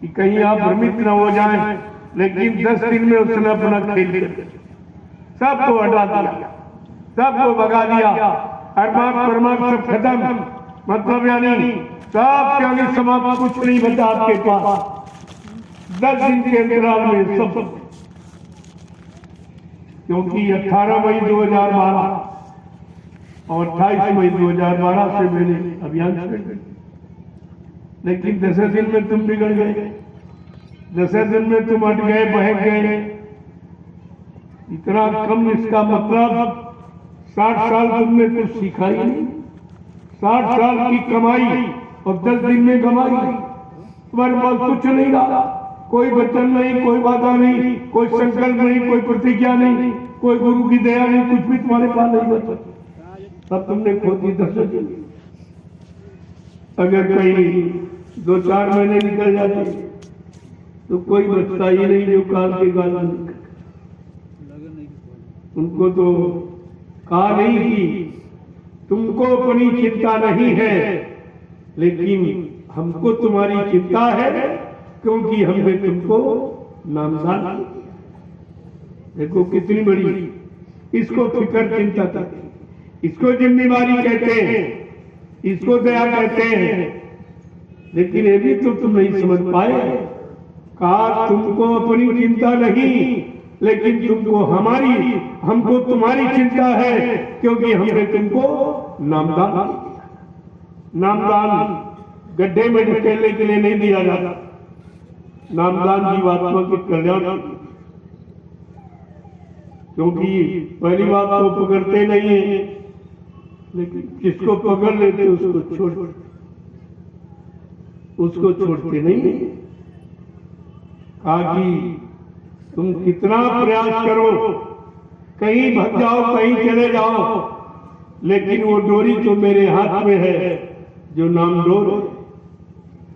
कि कहीं आप भ्रमित न हो जाएं। लेकिन 10 दिन में उसने अपना खेल सबको हटा दिया, सबको भगा दिया। अरमान परमान सब खत्म, मतलब यानी सब यानी समाप्त, कुछ नहीं बचा आपके पास 10 दिन के अंतराल में सब। क्योंकि 18 मई 2012 और 28 मई 2012 से मैंने अभियान शुरू किया। लेकिन 10 दिन में तुम बिगड़ गए, 10 दिन में तुम हट गए, बहक गए। इतना कम, इसका मतलब 60 साल तुमने कुछ सीखा ही नहीं। 60 साल की कमाई और 10 दिन में कमाई, तुम्हारे पास कुछ नहीं रहा। कोई वचन नहीं, कोई वादा नहीं, कोई संकल्प नहीं, कोई प्रतिज्ञा नहीं, कोई गुरु की दया नहीं, कुछ भी तुम्हारे पास नहीं बचा। अब तुमने खो दी 10 दिन। अगर कहीं 2-4 महीने निकल जाते तो कोई बचता ही नहीं जो काल के गाल में निकल। उनको तो कहा नहीं कि तुमको अपनी चिंता नहीं है, लेकिन हमको तुम्हारी चिंता है, क्योंकि हमने तुमको नामदान किया। देखो कितनी बड़ी इसको फिक्र चिंता था, इसको जिम्मेवारी कहते हैं, इसको दया कहते हैं। लेकिन ये भी तो तुम नहीं समझ पाए। कहा तुमको अपनी चिंता नहीं, लेकिन तुमको हमको तुम्हारी चिंता है, क्योंकि हमने तुमको नामदान दिया। नामदान गड्ढे में ढकेलने के लिए नहीं दिया जाता, नामदान जीवात्मा के कल्याण। क्योंकि पहली बात तो पकड़ते नहीं है, लेकिन जिसको पकड़ लेते उसको छोड़ते नहीं। कहा कि तुम कितना प्रयास करो, कहीं भग जाओ, कहीं चले जाओ, लेकिन वो डोरी तो मेरे हाथ में है, जो नाम डोर।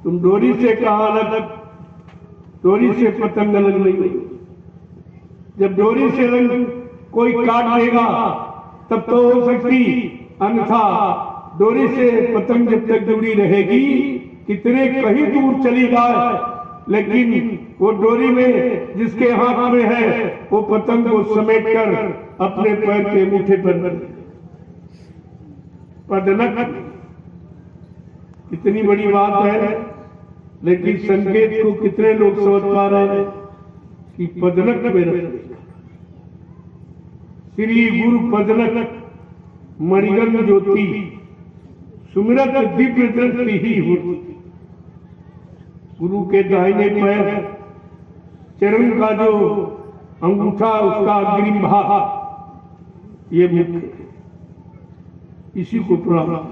तुम डोरी से कहा अलग, डोरी से पतंग अलग नहीं हुई। जब डोरी से अलग कोई काट देगा तब तो हो सकती, अन्यथा डोरी से पतंग जब तक जुड़ी रहेगी, कितने कहीं दूर चली जाए, लेकिन वो डोरी में जिसके हाथ में है वो पतंग को समेट कर अपने पैर के मुठे पर पदनक। इतनी बड़ी बात है, लेकिन संकेत को कितने लोग समझ पा रहे हैं कि पदनक में रख श्री गुरु पदनक मणिगन ज्योति सुमिरत दिव्य दृष्टि ही होती। गुरु के दाहिने पैर चरण का जो अंगूठा, उसका अग्रिम भाग, ये मुख्य, इसी को प्रणाम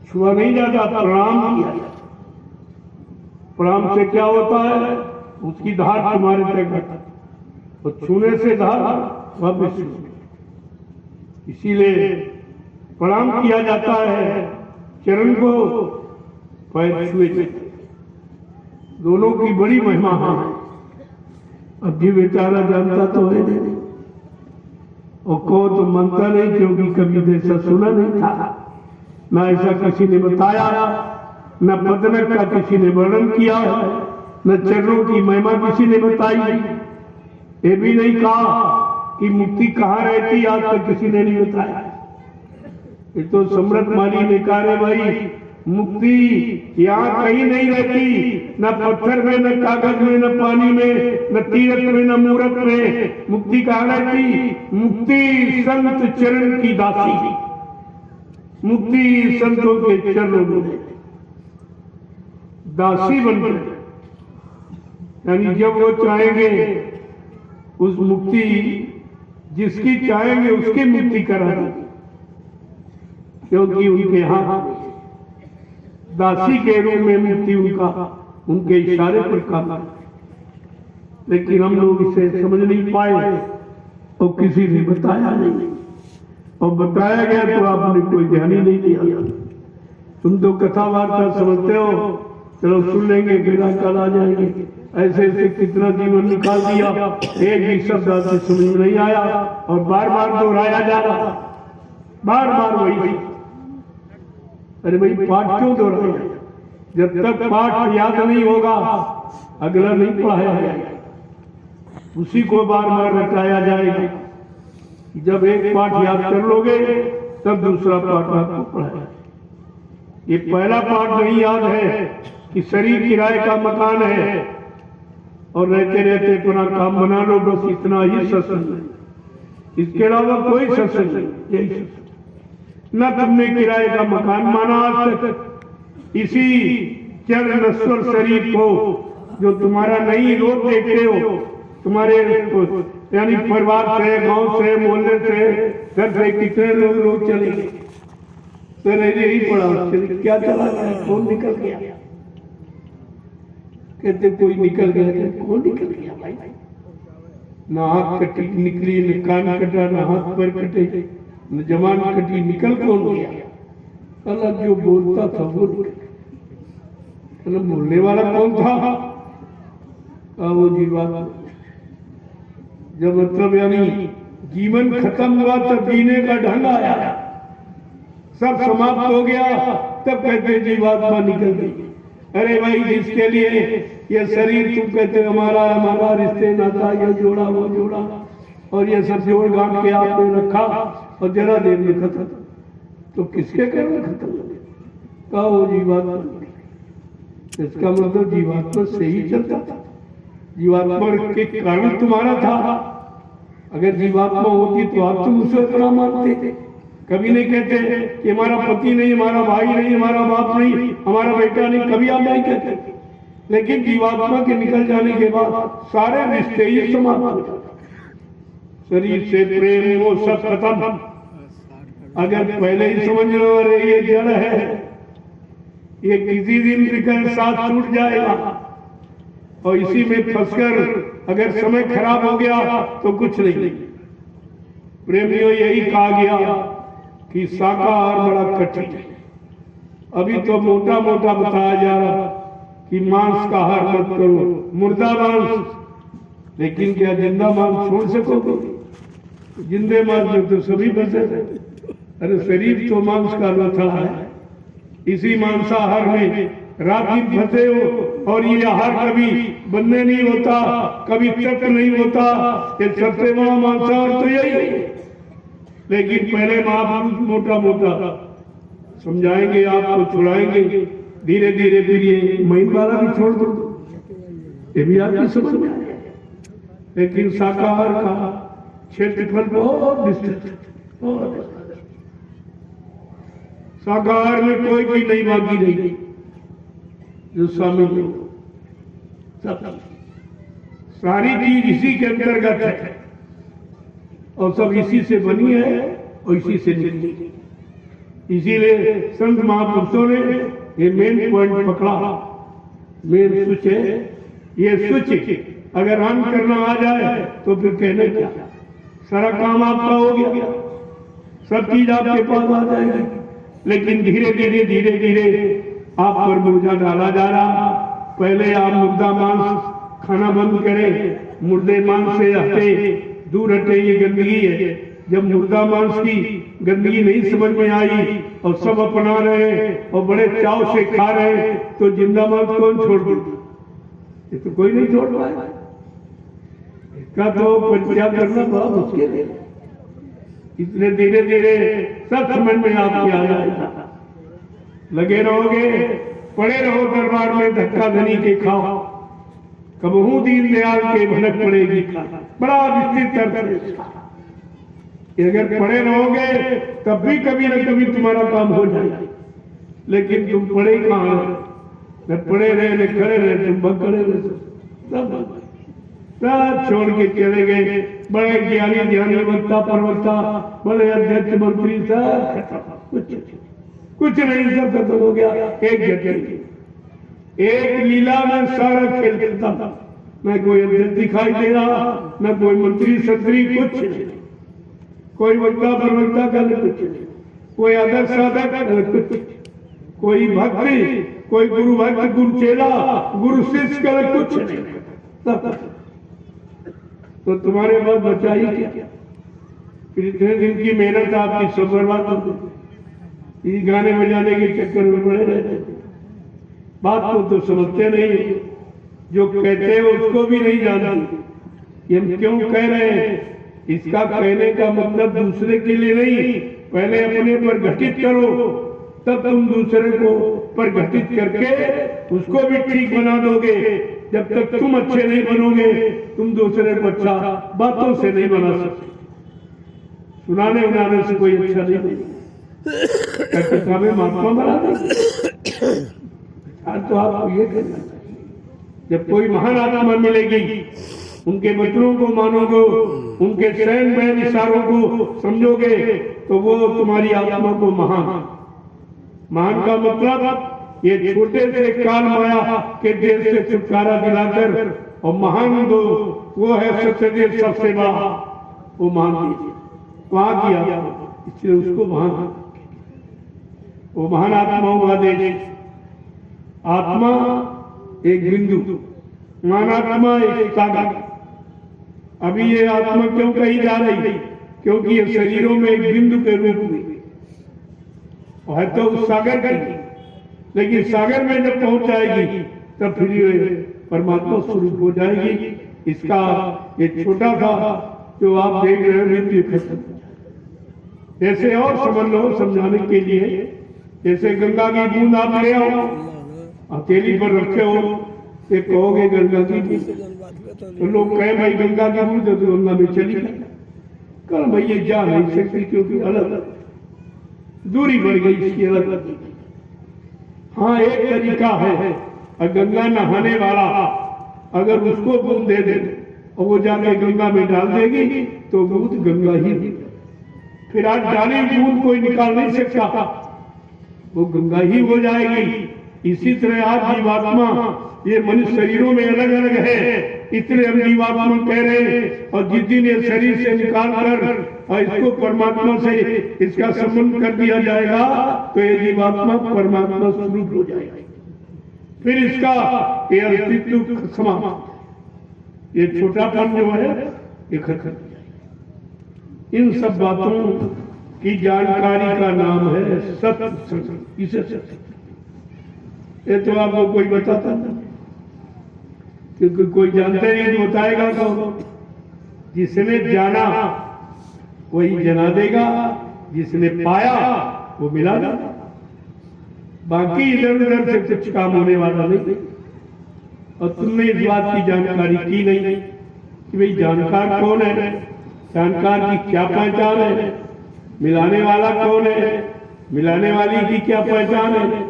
छुआ नहीं जाता, प्रणाम किया जाता। प्रणाम से क्या होता है, उसकी धार तुम्हारे तक घटती, और छूने से धार वापस। इसीलिए प्रणाम किया जाता है, चरण को पैर छुए जाते। दोनों की बड़ी महिमा है। अब भी बेचारा जानता तो है नहीं, और को तो मानता नहीं, क्योंकि कभी ऐसा सुना नहीं था, न ऐसा किसी ने बताया, न पदनक का किसी ने वर्णन किया, न चरणों की महिमा किसी ने बताई। ये भी नहीं कहा कि मुक्ति कहाँ रहती, आज तक किसी ने नहीं बताया। ये तो सम्राट माली ने कहा रे भाई, मुक्ति यहाँ कहीं नहीं रहती, न पत्थर में, न कागज में, न पानी में, न तीरथ में, न मूरत में। मुक्ति कहाँ रहती? मुक्ति संत चरण की दासी, मुक्ति संतों के चरणों में दासी बनकर, यानी जब वो चाहेंगे उस मुक्ति, जिसकी चाहेंगे उसकी मुक्ति करा देंगे, क्योंकि उनके हाथ दासी के रूप में मुक्ति उनके इशारे पर काम। लेकिन हम लोग इसे समझ नहीं पाए, और किसी ने बताया नहीं, और बताया गया तो आपने कोई ध्यान ही नहीं दिया। तुम तो कथा वार्ता समझते हो, चलो सुन लेंगे, फिर कल आ जाएंगे। ऐसे ऐसे कितना जीवन निकाल दिया, एक ही शब्द आपसे समझ में नहीं आया, और बार बार दोहराया जा रहा, बार बार वही। अरे भाई, पाठ क्यों दोहराया? जब तक पाठ याद नहीं होगा, अगला नहीं पढ़ाया जाएगा, उसी को बार बार रटाया जाएगा। जब एक पाठ याद कर लोगे, तब दूसरा पाठ आपको पढ़ाया। ये पहला पाठ नहीं याद है कि शरीर किराए का मकान है, और रहते रहते अपना काम बना लो, बस इतना ही सत्संग है। इसके अलावा कोई सत्संग नहीं, यही सत्संग। न तुमने किराए का मकान माना आज तक, इसी जड़ नश्वर शरीर को जो तुम्हारा नहीं, रोज देखते हो, तुम्हारे यानी परिवार से, गांव से, मोहल्ले से, घर से कितने लोग चले गए, तो यही पड़ा, क्या चला गया, कौन निकल गया? कहते कोई निकल गया, कौन निकल गया भाई? ना आँख कटी निकली, न कान कटा, न हाथ पैर कटे, जमान कटी निकल कौन गया? अल्लाह जो बोलता था वो बोलने वाला कौन था? वो जीवात्मा। जब मतलब यानी जीवन खत्म हुआ तब जीने का ढंग आया, सब समाप्त हो गया, तब कहते जीवात्मा निकल गई। अरे भाई, जिसके लिए ये शरीर तुम कहते हमारा रिश्ते नाता, ये जोड़ा वो जोड़ा और ये सब जोड़ गांठ के आपने रखा और जरा देर में खत्म, तो किसके कारण खत्म कहा? वो जीवात्मा। इसका मतलब जीवात्मा से ही चलता था, जीवात्मा के कारण तुम्हारा था। अगर जीवात्मा होती तो आप तुम उसे इतना मानते थे, कभी नहीं कहते कि हमारा पति नहीं, हमारा भाई नहीं, हमारा बाप नहीं, हमारा बेटा नहीं, कभी आप नहीं कहते। लेकिन जीवात्मा के निकल जाने के बाद सारे रिश्ते ही समाप्त हो जाते, शरीर से प्रेम वो सब खत्म। अगर पहले ही समझ लो अरे ये जड़ है, ये किसी दिन निकल साथ छूट जाएगा, और इसी में फंसकर अगर समय खराब हो गया तो कुछ नहीं। प्रेमियों, यही कहा गया कि शाकाहार बड़ा कठिन है। अभी तो मोटा मोटा बताया जा रहा कि मांस का आहार मत करो, मुर्दा मांस, लेकिन क्या जिंदा मांस छोड़ सकोगे? जिंदे मांस में तो सभी बचे थे। अरे शरीर तो मांस का लथड़ा है, इसी मांसाहार में रात दिन फंसे हो, और ये आहार कभी बंद नहीं होता, कभी तृप्त नहीं होता। ये सबसे बड़ा मांसाहार तो यही है। लेकिन पहले महापुरुष मोटा मोटा समझाएंगे, आपको छुड़ाएंगे, धीरे धीरे फिर ये महीन वाला भी छोड़ दो, ये भी आपकी समझ में आएगा। लेकिन शाकाहार का क्षेत्रफल बहुत विस्तृत, शाकाहार में कोई भी नहीं बाकी रही जो शामिल हो, सब सारी चीज इसी के अंतर्गत है, और सब इसी से बनी है और इसी से निकली। इसीलिए संत महापुरुषों ने ये मेन पॉइंट पकड़ा, मेन स्विच है। ये स्विच अगर ऑन करना आ जाए तो फिर कहने क्या, सारा काम आपका हो गया, सब चीज आपके पास आ जाएगी। लेकिन धीरे धीरे धीरे धीरे आप पर बोझा डाला जा रहा। पहले आप मुर्दा मांस खाना बंद करें, मुर्दे मांस से हटे, दूर हटे, ये गंदगी है। जब मुर्दा मांस की गंदगी नहीं समझ में आई और सब अपना रहे और बड़े चाव से खा रहे, तो जिंदा मांस कौन छोड़ दे? ये तो कोई नहीं छोड़ पाए। इसका तो परित्याग करना बड़ा मुश्किल है। इसलिए धीरे धीरे सब समझ में आपके आ जाएगा। लगे रहोगे, पड़े रहो दरबार में, धक्का धनी के खाओ, कबहू दीन दयाल के भनक पड़ेगी। बड़ा विस्तृत अर्थ है। अगर पड़े रहोगे तब भी कभी न कभी तुम्हारा काम हो जाए। लेकिन तुम पड़े कहाँ? न पड़े रहे न खड़े रहे, तुम बकड़े रहे, सब छोड़ के चले गए। बड़े ज्ञानी ध्यानी वक्ता प्रवक्ता, बड़े अध्यक्ष मंत्री, सब कुछ नहीं, सब खत्म हो गया। एक झटके, एक लीला में सारा खेल खेलता था। न कोई अध्यक्ष दिखाई दे रहा, न कोई मंत्री संतरी, कुछ नहीं, कोई वक्ता प्रवक्ता का कुछ नहीं, कोई आदर्श साधक कुछ, कोई भक्त, कोई गुरु भक्त, गुरु चेला, गुरु शिष्य का कुछ नहीं। तो तुम्हारे पास बचा ही क्या? फिर इतने दिन की मेहनत आपकी सब बर्बाद हो गई। इस गाने बजाने के चक्कर में पड़े रहते। बात को तो समझते नहीं, जो कहते हैं उसको भी नहीं जानते। हम क्यों कह रहे हैं? इसका कहने का मतलब दूसरे के लिए नहीं, पहले अपने पर घटित करो, तब तुम दूसरे को पर घटित करके उसको भी ठीक बना दोगे। जब तक तुम अच्छे नहीं बनोगे, तुम दूसरे को अच्छा बातों से नहीं बना सकते। सुनाने उनाने से कोई अच्छा नहीं बनेगा। हमें महात्मा बना देंगे। तो आपको ये कहना चाहिए, जब कोई महान आत्मा मिलेगी, उनके वचनों को मानोगे, उनके शयन बहन इशारों को समझोगे, तो वो तुम्हारी आत्मा को महान का मतलब ये छोटे से काल माया के देश से छुटकारा दिलाकर, और महान दो वो है सत्यदेव सबसे बड़ा, वो महान दीजिए। वहां किया इसलिए उसको वो महान आत्माओं का देश। आत्मा एक बिंदु, महानात्मा एक सागर। अभी ये आत्मा क्यों कही जा रही? क्योंकि ये शरीरों में एक बिंदु के रूप में है तो उस सागर की, लेकिन सागर में जब पहुंच जाएगी तब फिर ये परमात्मा स्वरूप हो जाएगी। इसका एक छोटा सा जो आप देख रहे हो मृत्यु खत्म। जैसे और समझ लो समझाने के लिए, जैसे गंगा की बूंद आप ले आओ, अकेली पर रखे हो, ये कहोगे गंगा की तो लोग कहे भाई गंगा की बूंद तो गंगा में चली गई। कल भाई ये जा नहीं सकती क्योंकि अलग दूरी बढ़ गई इसकी अलग। हाँ एक तरीका है, गंगा नहाने वाला अगर उसको बूंद दे दे और वो जाके गंगा में डाल देगी तो बूंद गंगा ही, फिर आज डाली बूंद कोई निकाल नहीं सकता, वो गंगा ही हो जाएगी। इसी तरह आज जीवात्मा ये मनुष्य शरीरों में अलग अलग है, इसलिए हम जीवात्मा कह रहे हैं। और जिस दिन ये शरीर से निकाल कर और इसको परमात्मा से इसका संबंध कर दिया जाएगा तो ये जीवात्मा परमात्मा स्वरूप हो जाएगा, फिर इसका ये अस्तित्व समाप्त, ये छोटापन जो है ये खत्म। इन सब बातों की जानकारी का नाम है सत्संग। इसे ये तो आपको कोई बताता नहीं, क्योंकि कोई जानते नहीं तो बताएगा तो जिसने जाना वही जना देगा, जिसने पाया वो मिला देगा। बाकी इधर उधर से कुछ काम होने वाला नहीं। और तुमने इस बात की जानकारी की नहीं कि भाई जानकार कौन है, जानकार की क्या पहचान है, मिलाने वाला कौन है, मिलाने वाली की क्या पहचान है।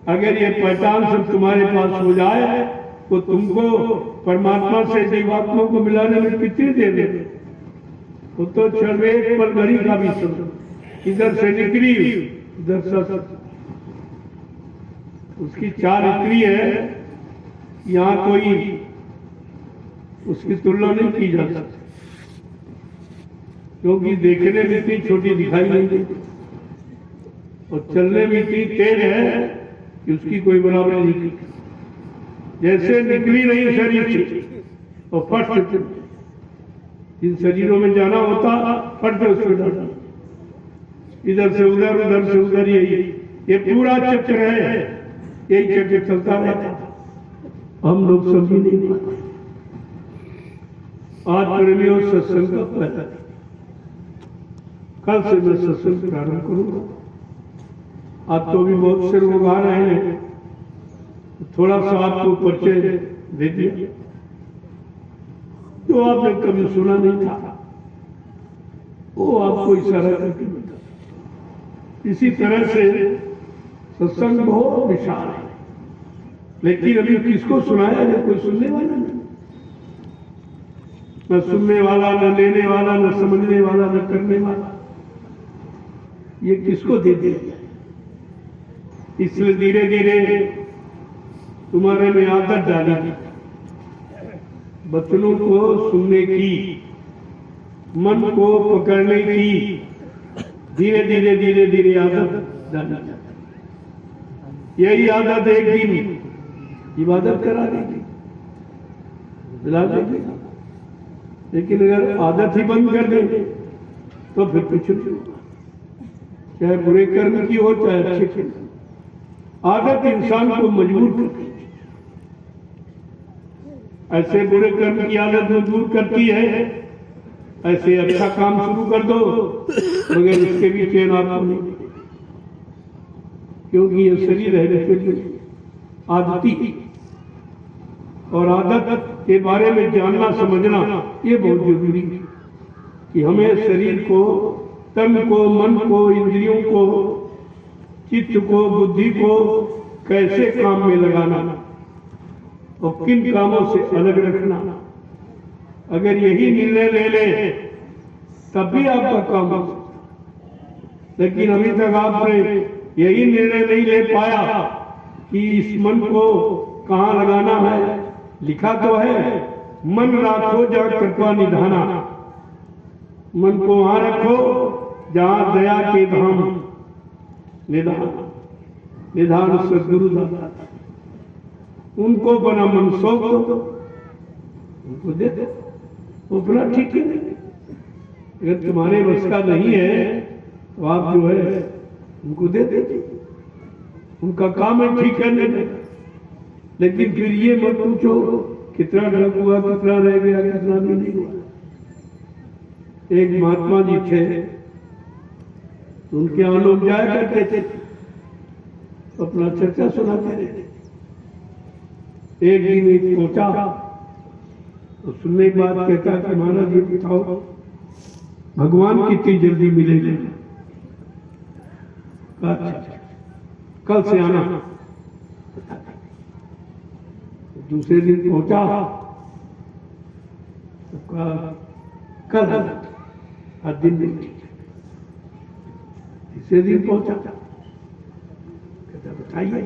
अगर ये पहचान सब तुम्हारे पास हो जाए तो तुमको परमात्मा से जीवात्मा को मिलाने में कितनी देर लगे? वो तो क्षण में एक पल घड़ी का भी समझो, इधर से निकली इधर से उसकी चाल इतनी है यहाँ कोई उसकी तुलना नहीं की जा सकती, क्योंकि देखने में इतनी छोटी दिखाई नहीं देती और चलने में इतनी तेज है कि उसकी कोई बराबरी नहीं की। जैसे निकली नहीं शरीर से और फट जिन शरीरों में जाना होता फट से उसको जाना, इधर से उधर से उधर, ये पूरा चक्र है, यही चक्र चलता रहता। हम लोग समझ नहीं पाते। आज प्रेमियों सत्संग का पहला, कल से मैं सत्संग प्रारंभ करूंगा। आज तो भी बहुत से लोग आ रहे हैं, थोड़ा सा आपको परिचय दे दिया जो आपने कभी सुना नहीं था, वो आपको इशारा करके बता। इसी तरह से सत्संग बहुत विशाल है, लेकिन अभी किसको सुनाया है? कोई सुनने वाला नहीं, न सुनने वाला, न लेने वाला, न समझने वाला, न करने वाला। ये किसको दे दिया? इसलिए धीरे धीरे तुम्हारे में आदत डाली बचनों को सुनने की, मन को पकड़ने की, धीरे धीरे धीरे धीरे आदत डाली। यही आदत एक दिन इबादत करा देगी, दिला देगी। लेकिन अगर आदत ही बंद कर देंगे तो फिर कुछ नहीं होगा, चाहे बुरे कर्म की हो चाहे अच्छे की। आदत इंसान को मजबूर करती है, ऐसे बुरे कर्म की आदत मजबूर करती है, ऐसे अच्छा काम शुरू कर दो मगर इसके भी चैन आपको नहीं, क्योंकि ये शरीर रहने के लिए आदती। और आदत के बारे में जानना समझना ये बहुत जरूरी है कि हमें शरीर को, तन को, मन को, इंद्रियों को, चित्त को, बुद्धि को कैसे काम में लगाना और किन कामों से अलग रखना। अगर यही निर्णय ले ले तब भी आपका काम हो सकता, लेकिन अभी तक आपने यही निर्णय नहीं ले पाया कि इस मन को कहाँ लगाना है। लिखा तो है मन राखो जा कृपा निधाना, मन को वहां रखो जहाँ दया के धाम निधान सदगुरु दाता, उनको बना मन सौंप दो, उनको दे दो, वो अपना ठीक है। अगर तुम्हारे बस का नहीं है तो आप जो है उनको दे दीजिए, उनका काम है ठीक करने का। लेकिन फिर ये मत पूछो कितना ढक हुआ, कितना रह गया, कितना नहीं हुआ। एक महात्मा जी थे, उनके यहाँ लोग जाया करते थे, अपना चर्चा सुनाते रहते। एक दिन एक पहुंचा तो सुनने के बाद कहता कि महाराज ये बताओ भगवान कितनी जल्दी मिलेंगे? अच्छा, कल से आना। दूसरे दिन पहुंचा तो कल हर दिन नहीं। तीसरे दिन पहुंचा, कहता बताइए।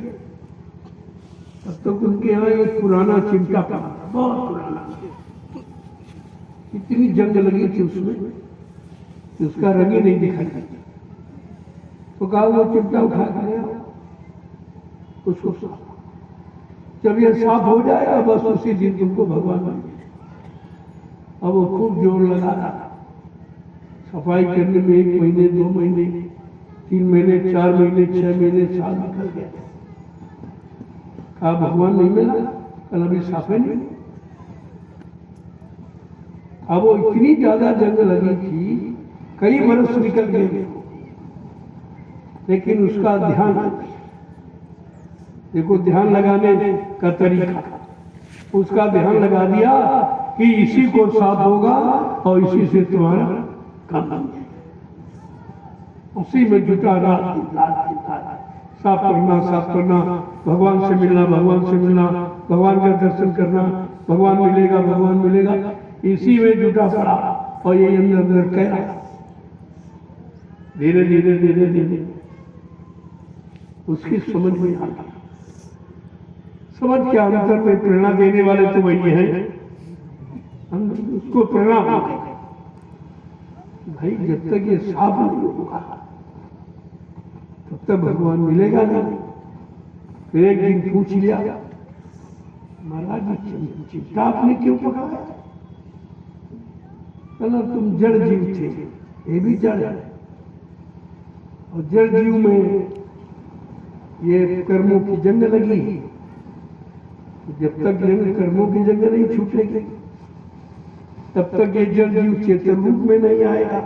तब तक उनके यहाँ एक पुराना चिमटा पड़ा, बहुत पुराना, इतनी जंग लगी थी उसमें कि उसका रंग ही नहीं दिखाई देता। तो कहा वो चिमटा उठा के उसको साफ, जब ये साफ हो जाएगा बस उसी दिन तुमको भगवान मिलेंगे। अब वो खूब जोर लगा रहा, सफाई करने में 1 महीने, 2 महीने, 3 महीने, 4 महीने, 6 महीने, साल निकल गया। कहा भगवान नहीं मिला, कल अभी साफ है नहीं। अब वो इतनी ज्यादा जंग लगी थी, कई वर्ष निकल गए, लेकिन उसका ध्यान, देखो ध्यान लगाने का तरीका, उसका ध्यान लगा दिया कि इसी को साफ होगा और इसी से तुम्हारा काम बन जाएगा। उसी में जुटा रात साफ करना, भगवान से मिलना, भगवान का दर्शन करना, भगवान मिलेगा, इसी में जुटा पड़ा। और ये अंदर कह रहा, धीरे धीरे उसकी समझ में आ गया। समझ के अंतर में प्रेरणा देने वाले तो वही हैं, उसको प्रेरणा हो भाई जब तक ये साफ नहीं होगा तब तक भगवान मिलेगा नहीं। फिर एक दिन पूछ लिया, महाराज चिमटा आपने क्यों पकड़ा? कहना तुम जड़ जीव थे, ये भी जड़ है, और जड़ जीव में ये कर्मों की जंग लगी। जब तक कर्मों की जंग नहीं छूटेगी तब तक ये जड़ जीव चेतन रूप में नहीं आएगा।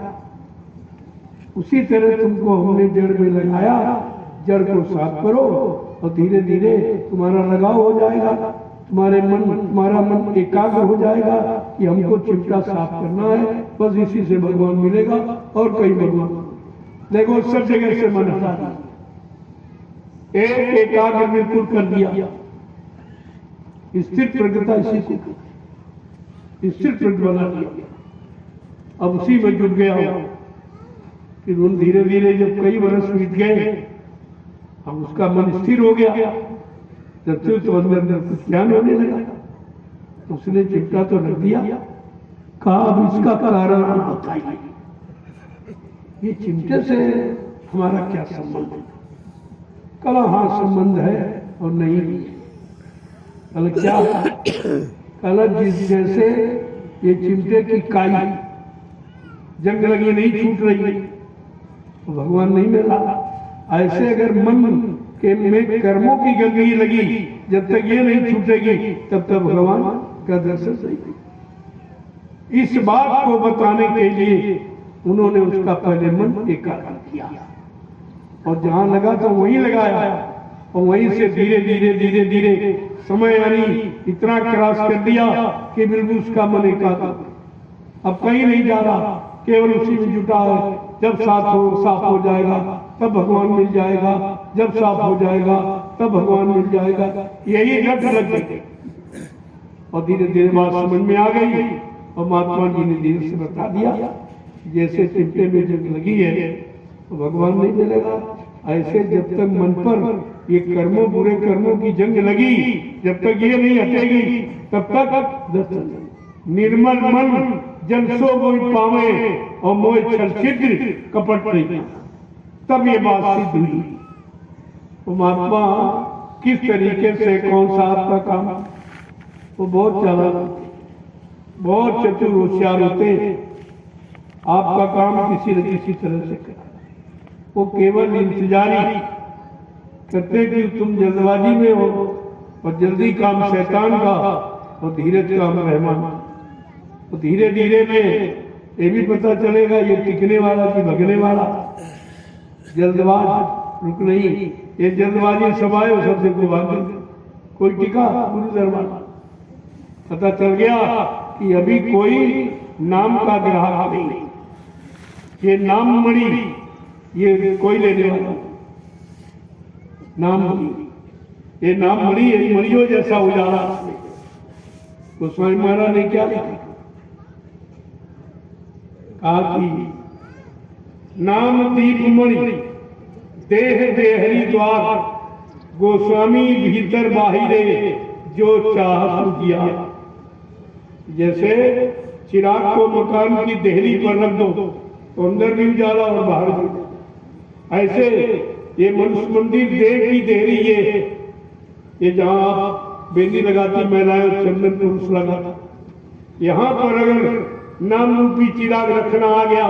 उसी तरह तुमको हमने जड़ में लगाया, जड़ को साफ करो और धीरे धीरे तुम्हारा लगाव हो जाएगा, तुम्हारा मन एकाग्र हो जाएगा कि हमको चिमटा साफ करना है, बस इसी से भगवान मिलेगा और कहीं भगवान। देखो सब जगह से मन हटा दिया, एक एकाग्र बिल्कुल कर दिया। स्थिर प्रज्ञता इसी को स्थिर प्रज्ञ बना दिया। अब उसी में जुट गया। फिर उन धीरे धीरे जब कई वर्ष बीत गए, अब उसका मन स्थिर हो गया। जब से तो अंदर कुछ ज्ञान होने लगा, उसने चिमटा तो रख दिया। कहा अब इसका कारण बताइए, ये चिमटे से हमारा क्या संबंध है? कला हाँ संबंध है और नहीं। कल क्या? कल जिस जैसे ये चिमटे की काई जंग लगी नहीं छूट रही तो भगवान नहीं मिला। ऐसे अगर मन के में कर्मों की गंदगी लगी, जब तक ये नहीं छूटेगी तब तक भगवान का दर्शन नहीं। इस बात को बताने के लिए उन्होंने उसका पहले मन एकाग्र किया और जहां लगा तो वहीं लगाया और वहीं से धीरे धीरे समय यानी इतना क्रॉस कर दिया कि बिल्कुल उसका मन एकाग्र, अब कहीं नहीं जा रहा, केवल उसी में जुटा है। जब साफ हो जाएगा तब भगवान मिल जाएगा, जब साफ हो जाएगा तब भगवान मिल जाएगा। यही लग गई और धीरे धीरे बात समझ में आ गई और महात्मा जी ने धीरे से बता दिया, जैसे चिमटे में जंग लगी है तो भगवान नहीं मिलेगा। ऐसे जब तक मन पर ये कर्मों बुरे कर्मों की जंग लगी, जब तक ये नहीं हटेगी तब तक दर्शन। निर्मल मन जनसो मोहि पावे और मोह छल छिद्र कपट नहीं। तब ये बात सिद्ध हुई। वो महात्मा किस तरीके से कौन सा आपका काम, वो बहुत चालाक, बहुत चतुर होशियार होते हैं। आपका काम किसी न किसी तरह से कर, वो केवल इंतजारी करते कि तुम जल्दबाजी में हो और जल्दी काम शैतान का और धीरज काम रहमान। तो धीरे धीरे में ये भी पता चलेगा ये टिकने वाला कि भगने वाला। जल्दबाज रुक नहीं, ये जल्दबाजी सब आए सबसे को भाग कोई टिका गुरु दरबार। पता चल गया कि अभी कोई नाम का ग्राहक नहीं, ये नाम मणि ये कोई लेने वाला नाम मणि, ये नाम मणि है, मणियों जैसा उजाला। तो स्वामी महाराज ने क्या लिखा, कहा कि नाम दीप मणि देह देहरी द्वार, गोस्वामी भीतर बाहिरे जो चाह किया। जैसे चिराग को मकान की देहरी पर रख दो तो अंदर भी उजाला और बाहर भी। ऐसे ये मनुष्य मंदिर देह की देहरी ये जहाँ आप बेनी लगाती महिलाएं चंदन पुरुष लगा, यहाँ पर अगर नाम रूपी चिराग रखना आ गया,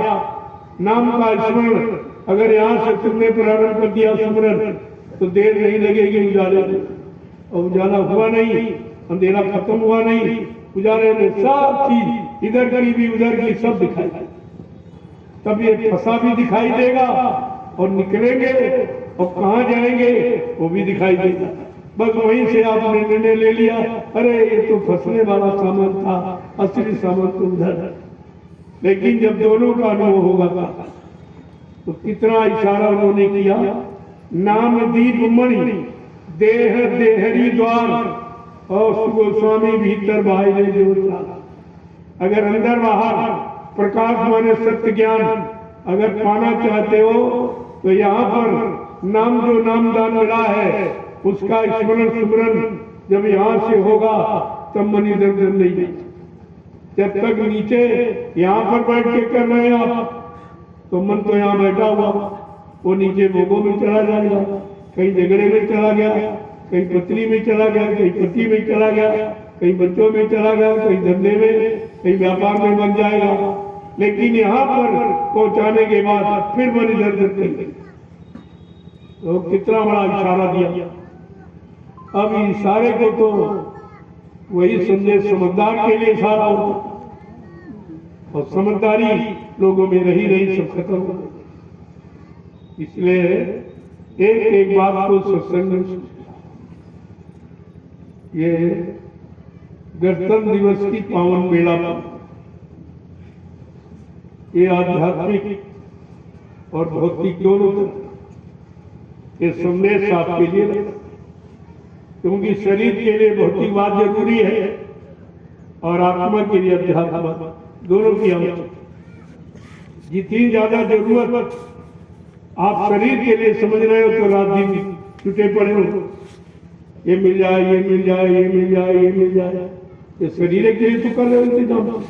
नाम का स्मरण अगर यहाँ से तुमने प्रारंभ कर दिया स्मरण, तो देर नहीं लगेगी उजाले। और उजाला हुआ नहीं, अंधेरा खत्म हुआ नहीं, उजाले में सब चीज इधर की भी उधर की सब दिखाई दे। तब ये फंसा भी दिखाई देगा और निकलेंगे और कहाँ जाएंगे वो भी दिखाई देगा। बस वहीं से आपने निर्णय ले लिया, अरे ये तो फंसने वाला सामान था, असली सामान तो उधर है। लेकिन जब दोनों का अनुभव होगा तो कितना इशारा उन्होंने किया, नाम दीप मणि देह देहरी द्वार और गोस्वामी भीतर बाहर जो चाला। अगर अंदर बाहर प्रकाश माने सत्य ज्ञान अगर पाना चाहते हो तो यहाँ पर नाम जो नामदान मिला है उसका स्मरण सुमरण जब यहाँ से होगा तब मन इधर उधर नहीं। जब तक नीचे यहाँ पर बैठ के कर रहे हैं आप तो मन तो यहाँ बैठा हुआ, वो नीचे भोगों में चला जाएगा, कहीं झगड़े में चला गया, कहीं पत्नी में चला गया, कहीं पति में चला गया, कहीं बच्चों में चला गया, कहीं धंधे में, कहीं व्यापार में बन जाएगा। लेकिन यहाँ पर पहुंचाने के बाद फिर मन इधर उधर नहीं। तो कितना बड़ा इशारा दिया। अब इशारे को तो वही समझे समझदार के लिए इशारा होता, और समझदारी लोगों में रही रही सब खत्म हो गई। इसलिए एक एक बात को सत्संग में, ये गणतंत्र दिवस की पावन बेला पर ये आध्यात्मिक और भौतिक दोनों ये संदेश आपके लिए, क्योंकि शरीर के लिए भौतिक बात जरूरी है और आत्मा के लिए अध्यात्म दोनों की आवश्यकता। जितनी ज्यादा जरूरत आप शरीर के लिए समझ रहे हो तो रात दिन छुटे पड़े हो, ये मिल जाए, ये मिल जाए, ये मिल जाए, ये मिल जाए, ये शरीर के लिए तो कर रहे हो इंतजाम।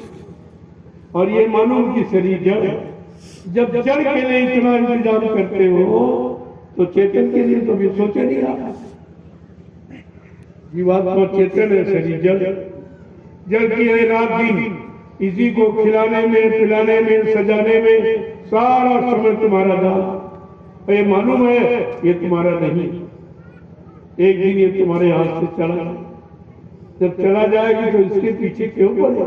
और ये मानो कि शरीर जब जड़ के लिए इतना इंतजाम करते हो तो चेतन के लिए तो भी सोचे नहीं रहा। जीवात्मा चेतन है, शरीर जड़ की है रात दिन, इसी को खिलाने में पिलाने में सजाने में सारा समय तुम्हारा डाल। ये मालूम है ये तुम्हारा नहीं, एक दिन ये तुम्हारे हाथ से चला, जब चला जाएगी तो इसके पीछे क्यों पड़े?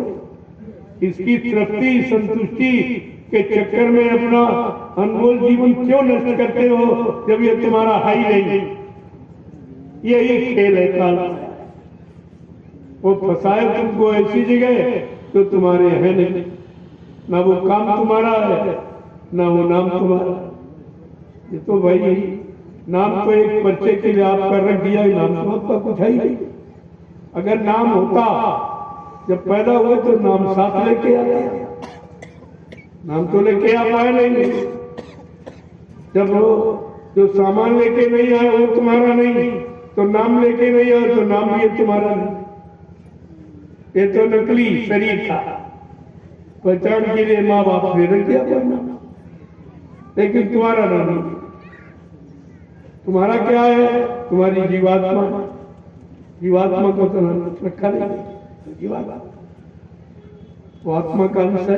इसकी तृप्ति संतुष्टि के चक्कर में अपना अनमोल जीवन क्यों नष्ट करते हो जब ये तुम्हारा है ही नहीं? यही खेल है काल। वो फंसाए तुमको ऐसी जगह तो तुम्हारे है नहीं, ना वो काम तुम्हारा है ना वो नाम तुम्हारा। ये तो भाई नाम तो एक पर्चे के लिए आपका रख दिया, नाम तो आपका कुछ है ही नहीं। अगर नाम होता, जब पैदा हुए तो नाम साथ लेके आया, नाम तो लेके आ पाए नहीं। जब वो जो सामान लेके नहीं आए वो तुम्हारा नहीं, तो नाम लेके नहीं आए तो नाम भी तुम्हारा नहीं। ये तो नकली शरीर था, पहचान के लिए माँ बाप ने रख दिया पढ़ना, लेकिन तुम्हारा नाम नहीं। तुम्हारा क्या है? तुम्हारी जीवात्मा। जीवात्मा को तो नाम रखा नहीं, जीवात्मा वो आत्मा का अंश है,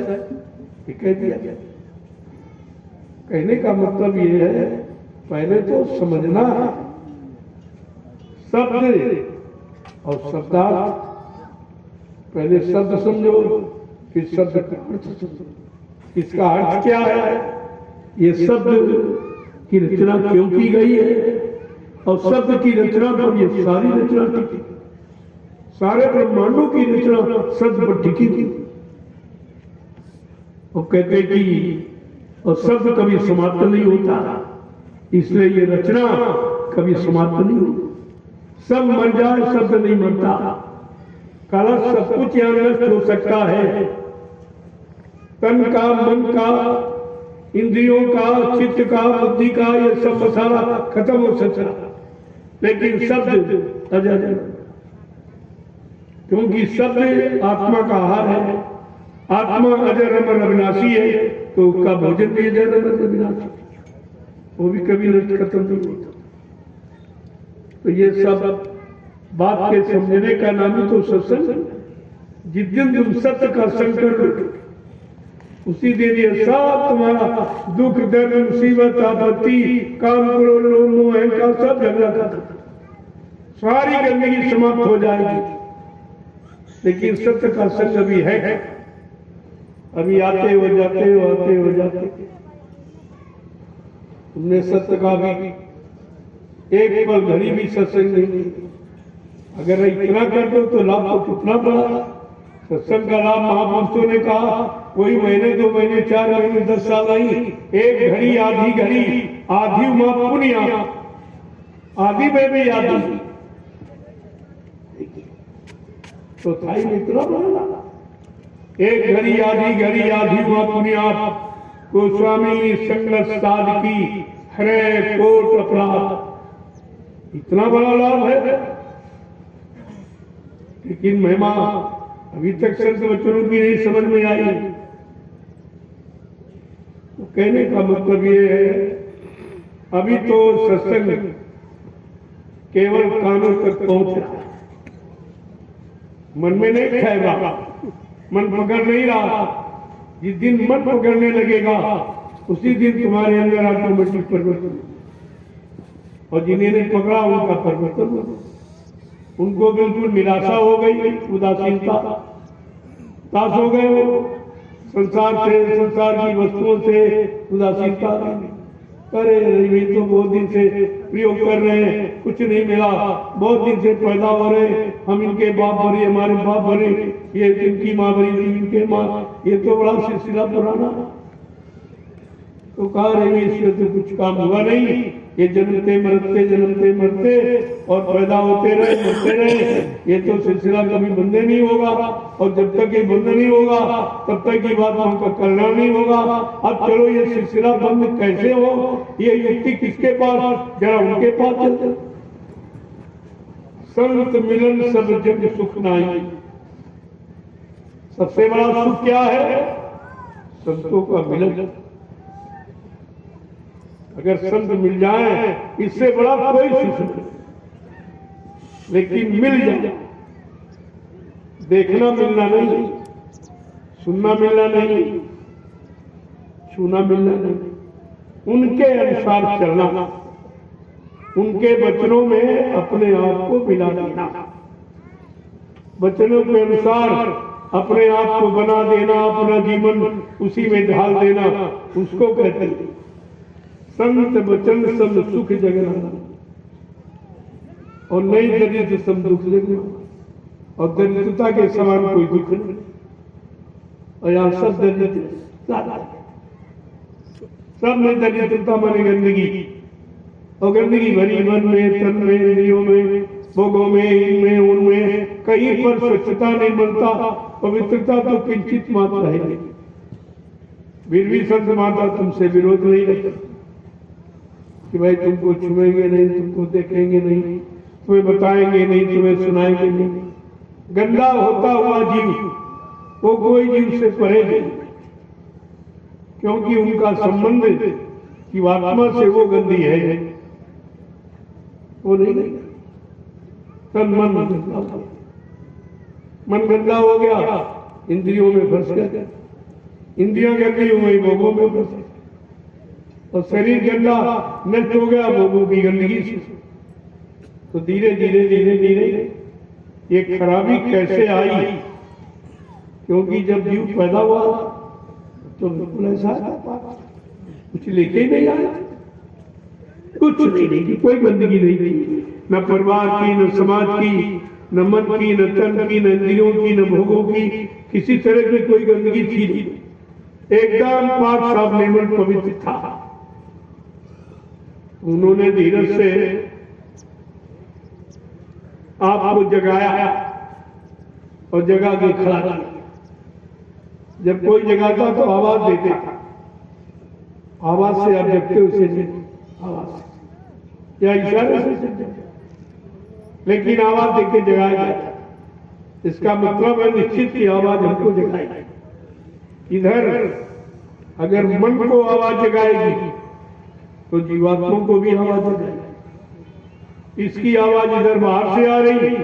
ये कह दिया। कहने का मतलब ये है, पहले तो समझना है शब्द और शब्दार्थ। पहले शब्द समझो, फिर शब्द का अर्थ समझो। इसका अर्थ क्या है, ये शब्द की रचना क्यों की गई है, और शब्द की रचना पर ये सारी रचना टिकी। सारे ब्रह्मांडों की रचना शब्द पर टिकी थी। वो कहते कि और शब्द कभी समाप्त नहीं होता, इसलिए ये रचना कभी समाप्त नहीं होती। सब मर जाए, शब्द नहीं मरता। काला सब कुछ यहां नष्ट हो सकता है, तन का, मन का, इंद्रियों का, चित्त का, बुद्धि का, ये सब मसाला खत्म हो सकता, लेकिन शब्द अजर, क्योंकि शब्द आत्मा का आहार है। आत्मा अजर अमर अविनाशी है, तो उसका भोजन भी अजर अमर अविनाशी, वो भी कभी नष्ट खत्म नहीं होता। तो ये सब बात के समझने का नाम ही तो सत्संग। जिस दिन तुम सत्य का संकल्प, उसी दिन ये सब तुम्हारा दुख, दर्द, मुसीबत, आपत्ति, काम, क्रोध, लोभ, मोह, अहंकार सब झगड़ा खत्म, सारी गंदगी समाप्त हो जाएगी। लेकिन सत्य का संग अभी है, अभी आते हो जाते हो, आते हो जाते। तुमने सत्य का भी एक पल घड़ी भी सत्संग नहीं। अगर इतना कर दो तो लाभ तो कितना बड़ा। सत्संग का लाभ महापुरुषों ने कहा, कोई महीने, 2 महीने, 4 महीने, 10 साल नहीं, एक घड़ी, आधी घड़ी, आधी उमा पुनिया, आधी में भी आधी, तो थाई में इतना बड़ा। एक घड़ी, आधी घड़ी, आधी उमा पुनिया, गोस्वामी संगत साध की हरे कोट अपराध, इतना बड़ा लाभ है। लेकिन महिमा अभी तक संत वचनों की नहीं समझ में आई। तो कहने का मतलब ये है, अभी तो सत्संग केवल कानों तक पहुंच रहा है, मन में नहीं खाएगा, मन पकड़ नहीं रहा। जिस दिन मन पकड़ने लगेगा, उसी दिन तुम्हारे अंदर ऑटोमेटिक परिवर्तन, और जिन्हें नहीं पकड़ा उनका परिवर्तन हो, उनको बिल्कुल निराशा हो गई, उदासीनता, ताश हो गए, वो संसार से, संसार की वस्तुओं से उदासीनता। अरे ये तो बहुत दिन से प्रयोग कर रहे हैं, कुछ नहीं मिला, बहुत दिन से पैदा हो रहे, हम इनके बाप भरे, हमारे बाप भरे, ये इनकी माँ भरी थी, इनके माँ, ये तो बड़ा सिलसिला पुराना। तो कहा रहे इसमें तो कुछ काम हुआ नहीं, ये जन्मते मरते और पैदा होते रहे, मरते रहे, ये तो सिलसिला कभी बंद नहीं होगा। और जब तक ये बंद नहीं होगा, तब तक ये बात हमका करना नहीं होगा। अब चलो ये सिलसिला बंद कैसे हो, ये युक्ति किसके पास, जरा उनके पास चलते। संत मिलन सब जग सुख नाई। सबसे बड़ा सुख क्या है? संतों का मिलन। अगर संत मिल जाए, इससे बड़ा कोई सुख नहीं, लेकिन मिल जाए। देखना मिलना नहीं, सुनना मिलना नहीं, छूना मिलना नहीं, उनके अनुसार चलना, उनके वचनों में अपने आप को मिला देना, वचनों के अनुसार अपने आप को बना देना, अपना जीवन उसी में ढाल देना, उसको कहते हैं संत वचन सब सुख जगना। और नहीं दरिद्र सब दुख जगना, और दरिद्रता के समान कोई दुख नहीं। और यहाँ सब दरिद्र, सब में दरिद्रता माने गंदगी, और गंदगी भरी मन में, तन में, इंद्रियों में, भोगों में, इनमें, उनमें, कहीं पर स्वच्छता नहीं बनता, पवित्रता तो किंचित मात्र है। फिर भी संत माता तुमसे विरोध नहीं रखते कि भाई तुमको छुएंगे नहीं, तुमको देखेंगे नहीं, तुम्हें बताएंगे नहीं, तुम्हें सुनाएंगे नहीं। गंदा होता हुआ जीव वो कोई जीव से परे नहीं। क्योंकि उनका संबंध जीवात्मा से वो गंदी है, वो नहीं। तन मन गंदा हो गया, इंद्रियों में फंस गया, इंद्रियां गंदी हो गई, भोगों में फंस गई, और शरीर गंदा नष्ट हो गया भोगों की गंदगी से। तो धीरे धीरे धीरे धीरे ये खराबी कैसे आई? क्योंकि जब जीव पैदा हुआ तो बिल्कुल ऐसा कुछ लेके ही नहीं आया, कुछ नहीं थी, कोई गंदगी नहीं थी, न परिवार की, न समाज की, न मन की, न तन की, न इंद्रियों की, न भोगों की, किसी तरह की कोई गंदगी थी नहीं। एकदम पाक साफ निर्मल पवित्र था। उन्होंने धीरज से आपको जगाया और जगा के खड़ा किया। जब कोई जगाता तो आवाज देते था, आवाज से आप जगते उसे आवाज से या इशारे से, लेकिन आवाज देके जगाया जाता। इसका मतलब है निश्चित की आवाज हमको जगाएगी। इधर अगर मन को आवाज जगाएगी तो जीवात्मा को भी आवाज जगाएगी। इसकी आवाज इधर बाहर से आ रही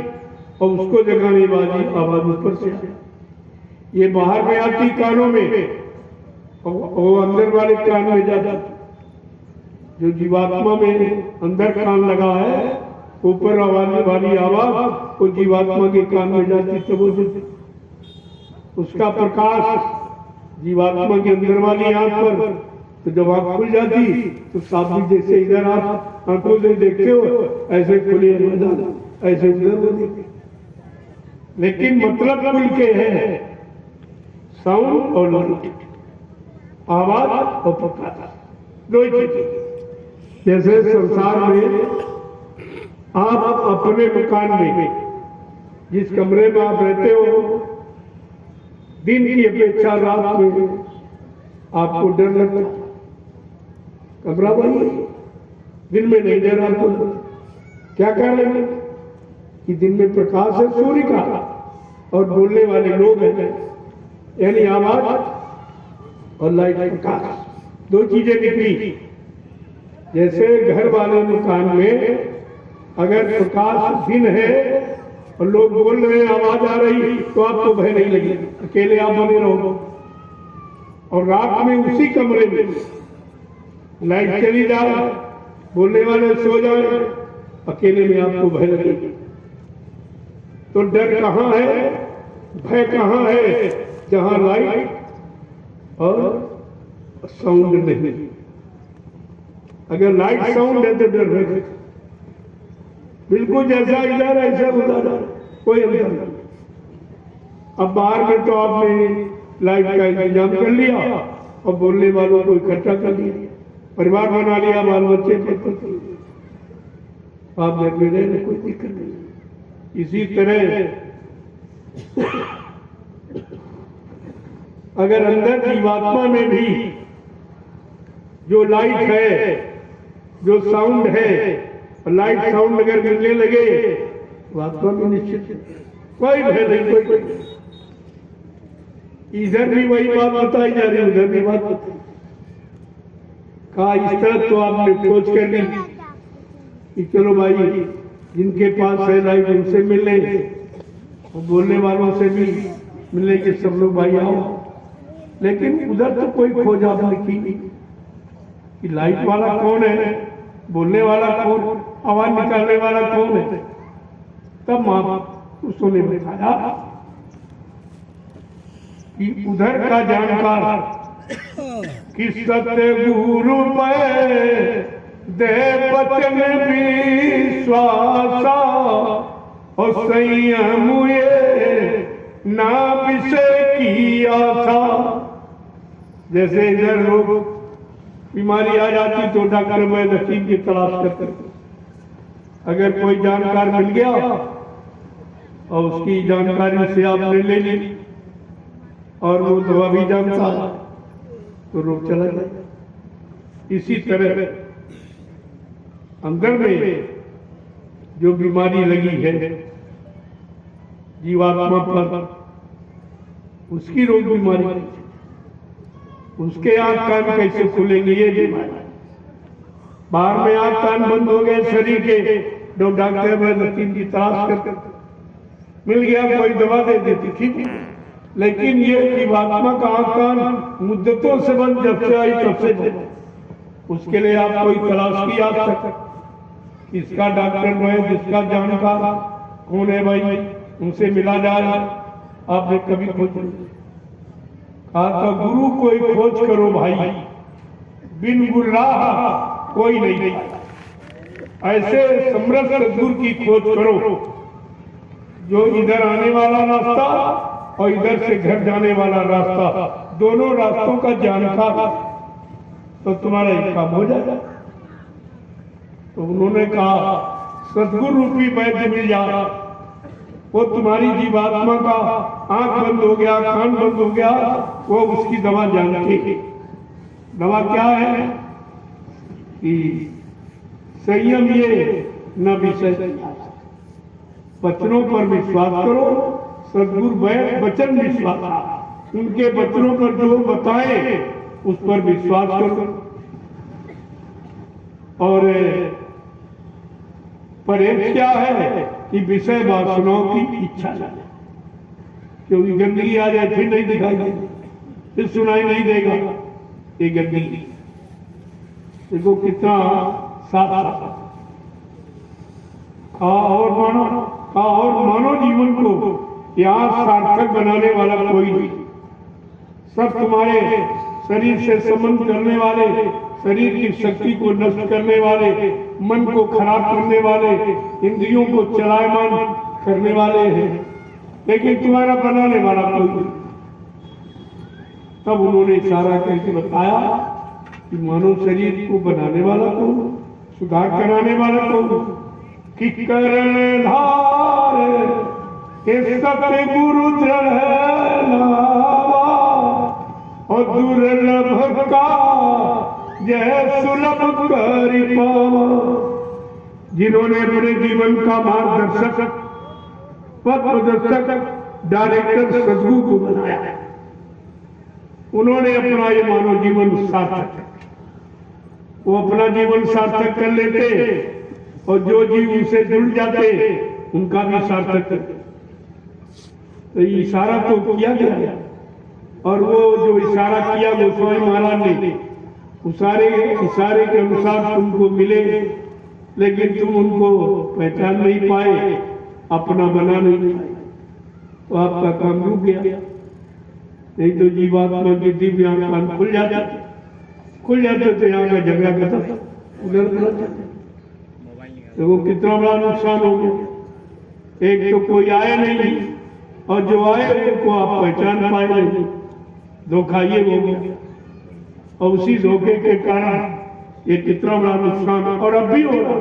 और उसको जगाने वाली आवाज ऊपर से आ रही। ये बाहर में आती कानों में और वो अंदर वाले कान में जाता। जो जीवात्मा में अंदर कान लगा है, ऊपर आवाज वाली आवाज वो जीवात्मा के कान में जाती, तो वो उसका प्रकाश जीवात्मा के अंदर वाली आंख पर, तो जब आंख खुल जाती तो साफ जैसे इधर आप आंखों से देखते हो ऐसे खुले, ऐसे उधर। लेकिन मतलब खुल के है साउंड और लाइट, आवाज और प्रकाश, दो ही चीजें। जैसे संसार में आप अपने मकान में, जिस कमरे में आप रहते हो, दिन की अपेक्षा रात में आपको डर लगता। कमरा वही, दिन में नहीं डर आपको। क्या कारण है? कि दिन में प्रकाश है सूर्य का और बोलने वाले लोग हैं, यानी आवाज और लाइट प्रकाश, दो चीजें निकली। जैसे घर वाले मकान में अगर प्रकाश दिन है और लोग बोल रहे हैं, आवाज आ रही, तो आपको भय नहीं लगेगी, अकेले आप बने रहो। और रात में उसी कमरे में लाइट चली जाए, बोलने वाले सो जाए, अकेले में आपको भय लगेगी। तो डर कहाँ है, भय कहाँ है? जहां लाइट और साउंड नहीं। अगर लाइट साउंड है तो डर है, बिल्कुल जैसा इधर ऐसा उधर, कोई अंतर नहीं। अब बाहर में तो आपने लाइट का इंतजाम कर लिया और बोलने वालों को इकट्ठा कर लिया, परिवार बना लिया, बाल बच्चे आप घर में रहे, कोई दिक्कत नहीं। इसी तरह अगर अंदर जीवात्मा में भी जो लाइट है, जो साउंड है, लाइट साउंड अगर मिलने लगे तो आत्मा में निश्चित कोई भय नहीं, कोई। इधर भी वही बात बताई जा रही, उधर भी बात बताई। कहा इस तरह तो आपने खोज कर ली कि चलो भाई, जिनके पास है लाइट उनसे मिलने और बोलने वालों से भी मिलने के सब लोग भाई आओ। लेकिन उधर तो कोई खोज आपने की नहीं कि लाइट वाला कौन है, बोलने वाला कौन, आवाज निकालने वाला कौन है। तब उसने बताया कि उधर का जानकार कि सत्य गुरु पे दे बचन विश्वासा और संयम ना विषय की आशा। जैसे इधर लोग बीमारी आ जाती तो डॉक्टर में नसीब की तलाश करते, अगर कोई जानकार मिल गया और उसकी जानकारी से आपने ले ली और वो दवा भी जानता है तो रोग चला जाए। इसी तरह अंदर में जो बीमारी लगी है जीवात्मा पर, उसकी रोग बीमारी उसके आंख कान कैसे खुलेंगे? ये भी बाहर में आंख कान बंद हो गए शरीर के, डॉक्टर हकीम की तलाश करते, मिल गया कोई दवा दे देती, ठीक है। लेकिन ये जीवात्मा का आंख कान मुद्दतों से बंद, जब से आई तब से बंद। उसके लिए आप कोई तलाश की आज तक, इसका डॉक्टर है, जिसका जानकार कौन है भाई, उनसे मिला जाए। आपने कभी खोज कहा था गुरु कोई खोज करो भाई, बिन गुरु राह कोई नहीं। ऐसे समर्थ सद्गुरु की खोज करो जो इधर आने वाला रास्ता और इधर से घर जाने वाला रास्ता, दोनों रास्तों का जानकार, तो तुम्हारा एक काम हो जाएगा। तो उन्होंने कहा सद्गुरु रूपी वैद्य मिल जाए, वो तुम्हारी जीवात्मा का आंख बंद हो गया, कान बंद हो गया, वो उसकी दवा जानती। दवा क्या है कि संयम ये न विषय, वचनों पर विश्वास करो। सद्गुरु वचन विश्वास, उनके वचनों पर जो बताए उस पर विश्वास करो। और परहेज क्या है कि विषय वासनाओं की इच्छा जाए, क्योंकि गंदगी आ जाए फिर नहीं दिखाई देगी, फिर सुनाई नहीं देगा ये गंदगी। देखो कितना साफ और मानव जीवन को यहाँ सार्थक बनाने वाला कोई नहीं। सब तुम्हारे शरीर से संबंध करने वाले, शरीर की शक्ति को नष्ट करने वाले, मन को खराब करने वाले, इंद्रियों को चलायमान करने वाले हैं, लेकिन तुम्हारा बनाने वाला कोई नहीं। तब उन्होंने इशारा करके बताया कि मानव शरीर को बनाने वाला कौन, सुधार कराने वाला कौन, कि करण धार सत्य गुरु दृढ़ और दुर्लभ का यह सुलभ करि पावा। जिन्होंने अपने जीवन का मार्गदर्शक, पथ प्रदर्शक, डायरेक्टर सद्गुरु को बनाया, उन्होंने अपना ये मानव जीवन सार्थक, वो अपना जीवन सार्थक कर लेते और जो जीव उनसे जुड़ जाते उनका भी सार्थक। तो इशारा तो किया गया, और वो जो इशारा किया गोस्वामी महाराज ने, इशारे के अनुसार तुमको मिले, लेकिन तुम उनको पहचान नहीं पाए, अपना बना नहीं पाए, तो आपका काम रुक गया। नहीं तो जीवात्मा की दिव्य आंख खुल जाते तो यहाँ का झगड़ा खत्म, उधर तो वो कितना बड़ा नुकसान हो गया। एक तो कोई आए नहीं, और जो आए उनको आप पहचान पाए नहीं, धोखा ये हो गया। और उसी धोखे के कारण ये कितना बड़ा नुकसान, और अब भी हो रहा।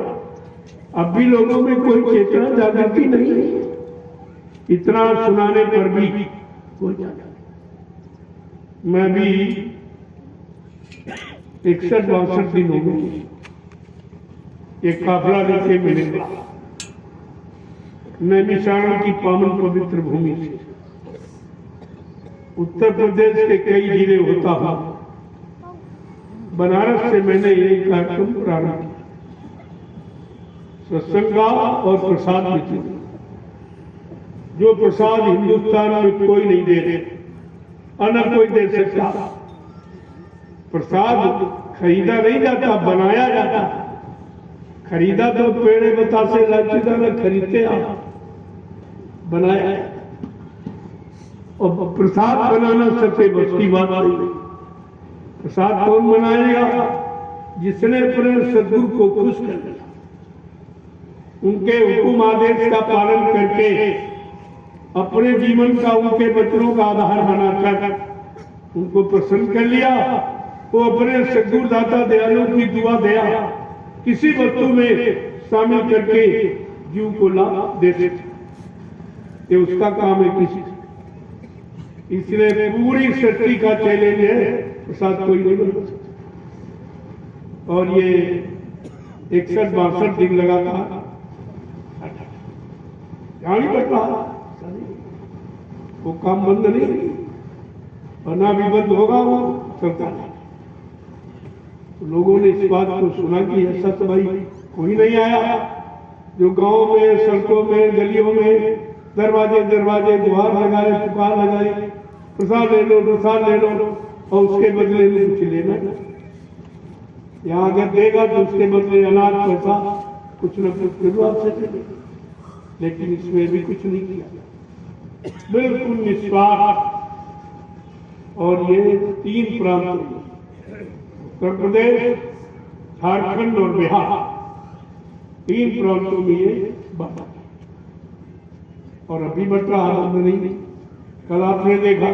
अब भी लोगों में कोई चेतना जागृति नहीं है, इतना सुनाने पर भी हो जाता। मैं भी 61-62 दिन हो गए एक काफला लेके मिले नैमिषारण्य की पावन पवित्र भूमि से, उत्तर प्रदेश के कई जिले होता हुआ बनारस से मैंने ये कार्यक्रम प्रारंभ किया। सत्संग और प्रसाद वितरण, जो प्रसाद हिंदुस्तान में कोई नहीं दे रहे, न कोई दे सकता। प्रसाद खरीदा नहीं जाता, बनाया जाता। खरीदा तो पेड़े बतासे लाचीदाना खरीदते आप, बनाया। और प्रसाद बनाना सबसे बस की बात नहीं। प्रसाद कौन बनाएगा? जिसने अपने सद्गुरु को खुश कर दिया, उनके हुकुम आदेश का पालन करके अपने जीवन का उनके वचनों का आधार बनाकर उनको प्रसन्न कर लिया, वो अपने सद्गुरु दाता दयालु की दुआ दया किसी वस्तु में शामिल करके जीव को लाभ दे देते। ये उसका काम है किसी। इसलिए पूरी सृष्टि का चैलेंज है, प्रसाद कोई नहीं बना सकता। और ये 61-62 दिन लगा था, गाड़ी पड़ता वो काम बंद नहीं, बना भी बंद होगा वो। चलता है। तो लोगों ने इस बात को सुना कि ऐसा तो भाई कोई नहीं आया जो गांव में, सड़कों में, गलियों में दरवाजे दरवाजे गुहार लगाए, पुकार लगाए, प्रसाद ले लो, प्रसाद ले लो, और उसके बदले में कुछ लेना नहीं। यहाँ अगर देगा तो उसके बदले अनाज, पैसा कुछ न कुछ जरूरत से देगा, लेकिन इसमें भी कुछ नहीं किया, बिल्कुल निस्वार्थ। और ये 3 प्रांत, उत्तर प्रदेश, झारखंड और बिहार, 3 प्रांतों में ये बात। और अभी बढ़ रहा नहीं। कल आपने देखा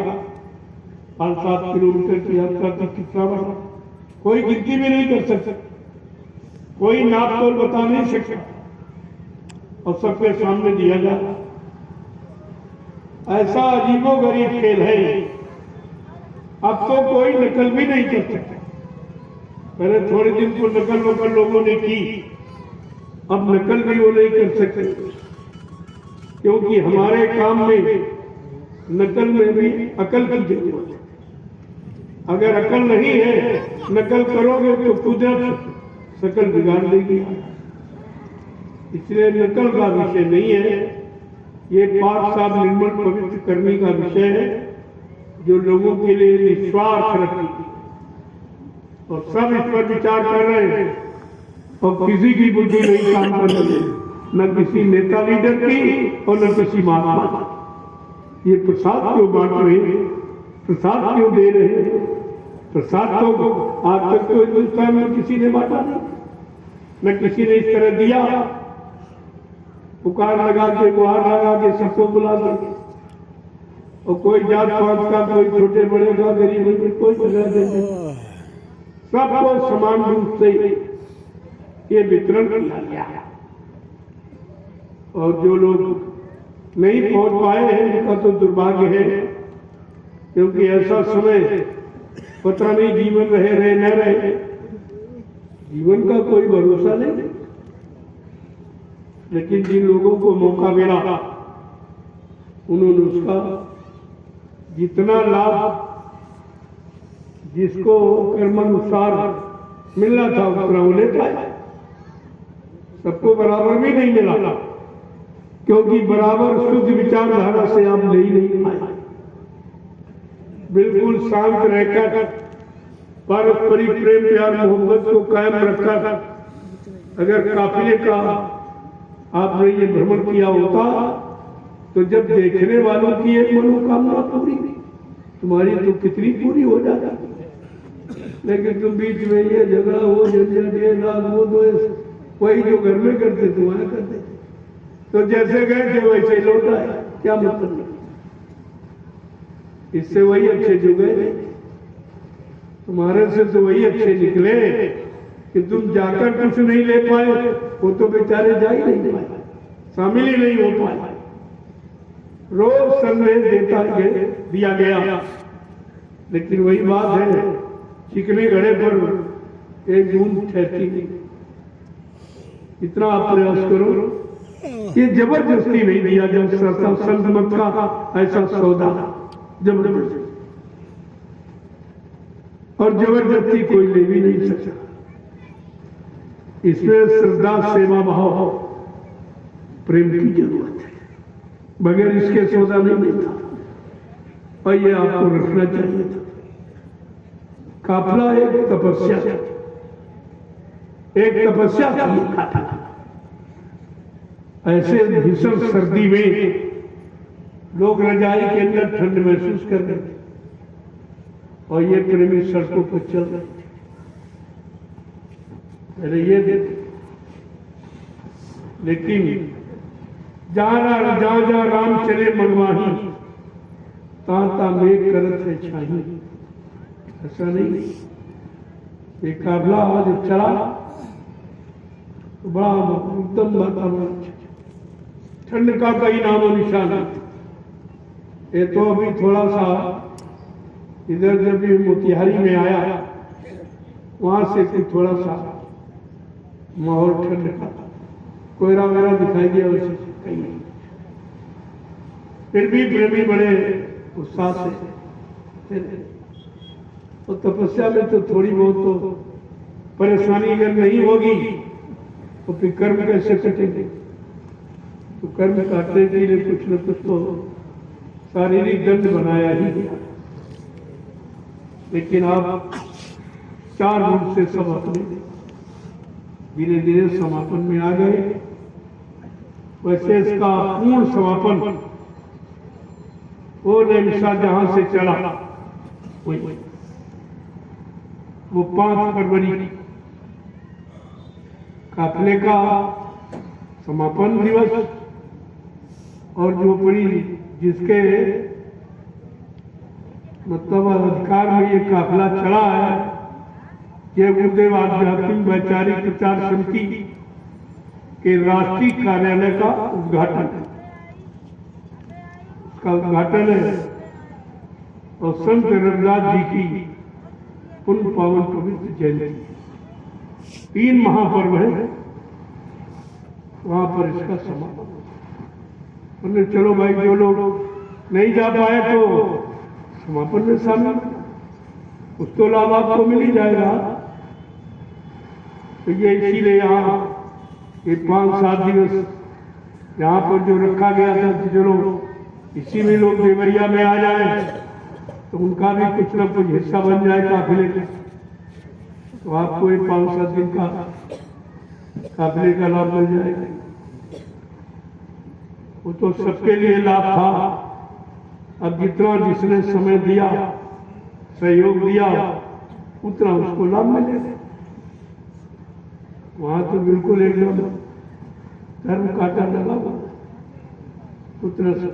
5-7 किलोमीटर की यात्रा की कितना बढ़ा, कोई गिनती भी नहीं कर सकता, कोई नाप तोल बता नहीं सकता, और सबके सामने दिया जा रहा। ऐसा अजीबोगरीब खेल है। अब तो कोई नकल भी नहीं कर सकता। पहले थोड़े दिन को नकल लोगों ने की, अब नकल भी वो नहीं कर सकते, क्योंकि हमारे काम में नकल में भी अकल की जरूरत है। अगर अकल नहीं है, नकल करोगे तो कुदरत शकल बिगाड़ देगी। इसलिए नकल का विषय नहीं है, ये पाक साफ निर्मल पवित्र करने का विषय है, जो लोगों के लिए निस्वार्थ रखती है। और सब इस पर विचार कर रहे हैं, और किसी की बुद्धि नहीं काम कर रही, न किसी नेता लीडर की और न किसी महात्मा। ये प्रसाद क्यों बांट रहे हैं, प्रसाद क्यों दे रहे हैं? प्रसाद तो आज तक तो हिंदुस्तान में किसी ने बांटा नहीं, न किसी ने इस तरह दिया। पुकार लगा के, गुहार लगा के सबको बुला देंगे, और कोई जात पात का, कोई छोटे बड़े का, गरीब में कोई जगह देंगे, सबको समान रूप से ये वितरण किया गया। और जो लोग नहीं पहुंच पाए हैं उनका तो दुर्भाग्य है, क्योंकि ऐसा समय पता नहीं जीवन रहे न रहे, जीवन का कोई भरोसा नहीं। लेकिन जिन लोगों को मौका मिला, उन्होंने उसका जितना लाभ जिसको कर्मानुसार मिलना था उतना वो ले पाए। सबको बराबर भी नहीं मिला, क्योंकि बराबर शुद्ध विचारधारा से आप नहीं पाए। बिल्कुल शांत रहकर पारस्परिक प्रेम प्यार मोहब्बत को कायम रखकर अगर काफिले का आपने ये भ्रमण किया होता, तो जब देखने वालों की एक मनोकामना पूरी, तुम्हारी तो कितनी पूरी हो जाती। लेकिन तुम बीच में ये झगड़ा हो, झंझट, ये लाग, वो दो, वही जो घर में करते थे वहां करते थे। तो जैसे गए थे वैसे लौट आए, क्या मतलब? इससे वही अच्छे जो गए, तुम्हारे से तो वही अच्छे निकले कि तुम जाकर कुछ नहीं ले पाए, वो तो बेचारे जा ही नहीं पाए, शामिल ही नहीं हो पाए। रोज संदेश दिया गया, लेकिन वही बात है, चिकने घड़े पर एक बूंद ठहरती नहीं। इतना आप प्रयास करो, ये जबरदस्ती नहीं दिया जा सकता। संत का ऐसा सौदा जबरदस्ती, और जबरदस्ती कोई ले भी नहीं सकता। इसमें श्रद्धा, सेवा भाव, प्रेम की जरूरत है, बगैर इसके सौदा नहीं मिलता। और ये आपको रखना चाहिए था। काफिला एक तपस्या था। ऐसे भीषण सर्दी में लोग रजाई के अंदर ठंड महसूस कर रहे थे, और ये प्रेमी सड़कों पर चल रहे थे। अरे ये लेकिन जहाँ राम चले मनमाही, ता मेघ करत है छाही। ऐसा नहीं, एक काफिला आज चला तो बड़ा एकदम वातावरण, ठंड का कहीं नामो निशान। ये तो अभी थोड़ा सा इधर जब भी मोतिहारी में आया, वहां से कुछ थोड़ा सा माहौल ठंड का, कोयरा वगैरह दिखाई दिया, वैसे कहीं नहीं। फिर भी प्रेमी बड़े उत्साह से और तपस्या में तो थोड़ी बहुत तो परेशानी अगर नहीं होगी तो फिर कर्म कैसे कटेंगे? तो कर्म काटने के लिए कुछ न कुछ तो शारीरिक दंड बनाया ही गया। लेकिन आप 4 रूप से सब अपने धीरे धीरे समापन में आ गए। वैसे इसका पूर्ण समापन वो निमिषा जहां से चला वो 5 फरवरी काफले का समापन दिवस और जो बड़ी जिसके मतलब अधिकार में ये काफिला चला है, ये गुरुदेव आध्यात्मिक वैचारिक प्रचार समिति के राष्ट्रीय कार्यालय का उद्घाटन है। उसका उद्घाटन है और संत रविदास जी की पुण्य पावन पवित्र जयंती 3 महापर्व है, वहां पर इसका समापन। बोले चलो भाई, जो लोग नहीं जा पाए तो समापन में शामिल, कुछ तो लाभ आपको मिल ही जाएगा। तो ये इसीलिए यहाँ ये 5-7 दिवस यहाँ पर जो रखा गया था कि चलो इसी में लोग देवरिया में आ जाए तो उनका भी कुछ न कुछ हिस्सा बन जाए काफिले का। तो आपको ये 5-7 दिन का काफिले का लाभ मिल जाएगा। वो तो सबके लिए लाभ था। अब जितना जिसने समय दिया, सहयोग दिया, उतना उसको लाभ मिलेगा। वहां तो बिल्कुल एकदम धर्म काटा लगा हुआ उतना से।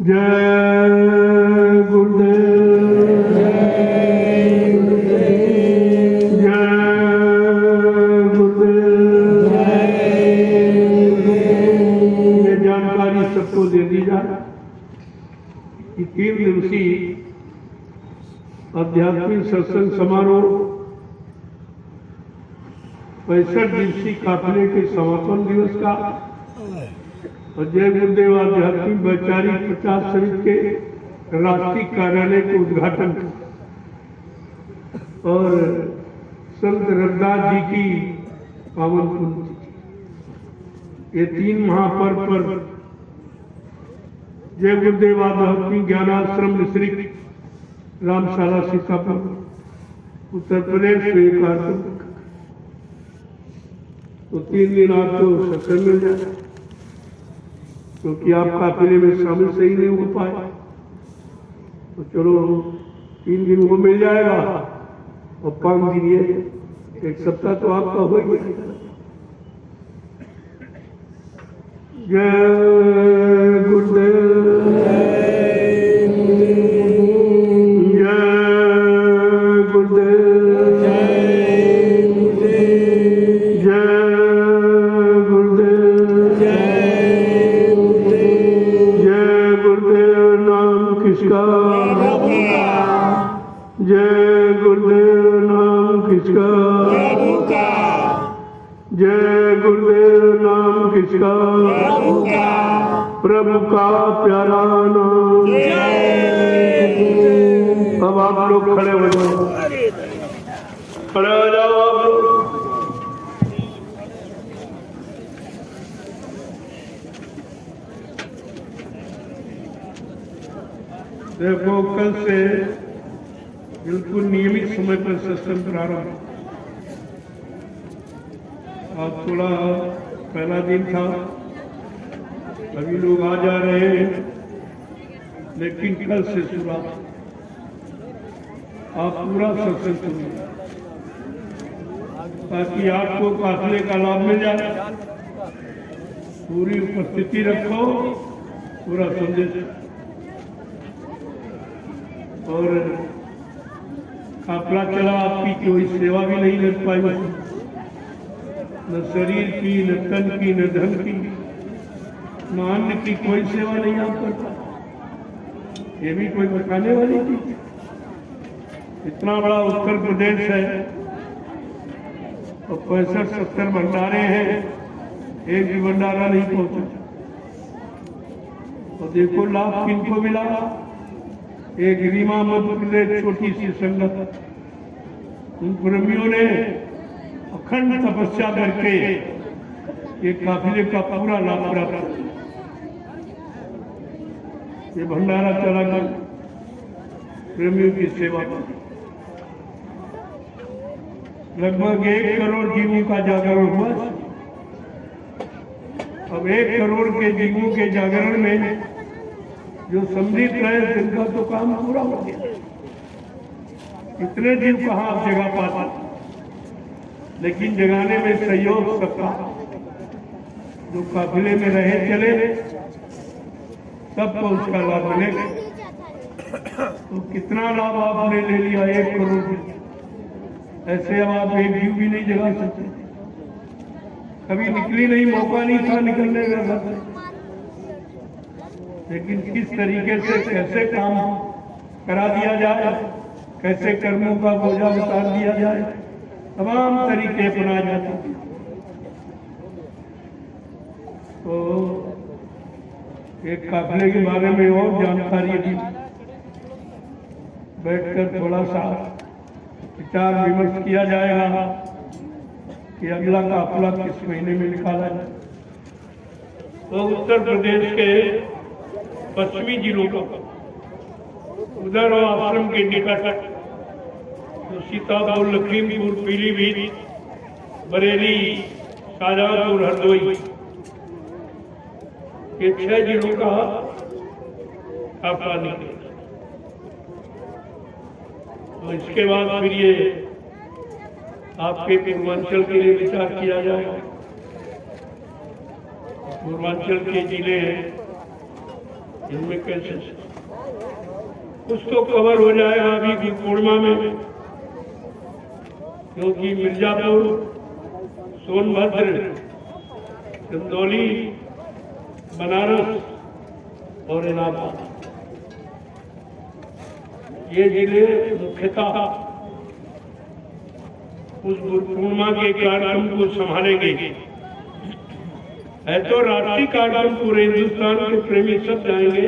जय गुरुदेव, जय गुरुदेव। ये जानकारी सबको दे दी जाए कि 3 दिवसीय आध्यात्मिक सत्संग समारोह 65 दिवसीय काफिले के समापन दिवस का और जय गुरुदेव आध्यात्मिक वैचारिक प्रचार समिति के राष्ट्रीय कार्यालय के उद्घाटन और संत रविदास जी की पावन पुण्यतिथि, ये 3 महापर्व पर जय गुरुदेव आध्यात्मिक ज्ञानाश्रम मिश्रित रामशाला सीतापुर उत्तर प्रदेश में कार्यक्रम। तो 3 दिन आपको सत्संग मिल जाए, क्योंकि आप काफिले में शामिल सही नहीं हो पाए। तो चलो 3 दिन वो मिल जाएगा और 5 दिन ये, 1 सप्ताह तो आपका हो गया। जय गुरुदेव, जय गुरुदेव, जय गुरुदेव। जय गुरुदेव नाम किसका, जय गुरुदेव नाम किसका, जय गुरुदेव नाम किसका, प्रभु का प्यारा नाम। अब आप लोग खड़े हो जाओ, खड़े हो जाओ आप लोग। देखो कल से बिल्कुल नियमित समय पर सत्संग प्रारंभ। आज थोड़ा पहला दिन था, अभी लोग आ जा रहे हैं, लेकिन कल से शुरुआत आप पूरा सत्संग सुनिए ताकि आपको काफिले का लाभ मिल जाए। पूरी उपस्थिति रखो, पूरा संदेश। और काफिला चला, आपकी कोई सेवा भी नहीं लग पाई, न शरीर की, न तन की, न धन की, न अन्न की कोई सेवा नहीं आप करता। ये भी कोई बताने वाली चीज। इतना बड़ा उत्तर प्रदेश है और 65-70 भंडारे हैं, एक भी भंडारा नहीं पहुंचा। और देखो लाभ किनको मिला, एक रीमा मत छोटी सी संगत, उन प्रेमियों ने अखंड तपस्या करके एक काफिले का पूरा लाभ प्राप्त, ये भंडारा चला कर प्रेमियों की सेवा कर लगभग 1 करोड़ जीवों का जागरण हुआ। अब 1 करोड़ के जीवों के जागरण में जो सम्मिलित रहे जिनका तो काम पूरा हो गया। इतने जीव कहाँ आप जगह पाते, लेकिन जगाने में सहयोग सबका, जो काफिले में रहे चले सबको उसका लाभ मिलेगा। तो कितना लाभ आपने ले लिया 1 करोड़, ऐसे अब आप एक जीव भी नहीं जगा सकते। कभी निकली नहीं, मौका नहीं था निकलने का घर से, लेकिन किस तरीके से कैसे काम करा दिया जाए, कैसे कर्मों का बोझा उतार दिया जाए, तमाम तरीके अपनाए जाते हैं। तो एक काफिले के बारे में और जानकारी दी, बैठकर थोड़ा सा विचार विमर्श किया जाएगा कि अगला काफिला किस महीने में निकाला जाए। तो उत्तर प्रदेश के पश्चिमी जिलों को उधर आश्रम के निकट तो सीतापुर, लखीमपुर, पीलीभीत, बरेली, शाहजहांपुर, हरदोई, ये 6 जिलों का काफिला निकला। तो इसके बाद फिर ये आपके पूर्वांचल के लिए विचार किया जाएगा। पूर्वांचल के जिले इनमें कैसे कुछ तो कवर हो जाएगा अभी पूर्णिमा में, क्योंकि मिर्जापुर, सोनभद्र, चंदौली, बनारस और इलाहाबाद, ये जिले मुख्यतः उस पूर्णिमा के कार्यक्रम को संभालेंगे। है तो राष्ट्रीय कार्यक्रम पूरे हिंदुस्तान के प्रेमी सब जाएंगे,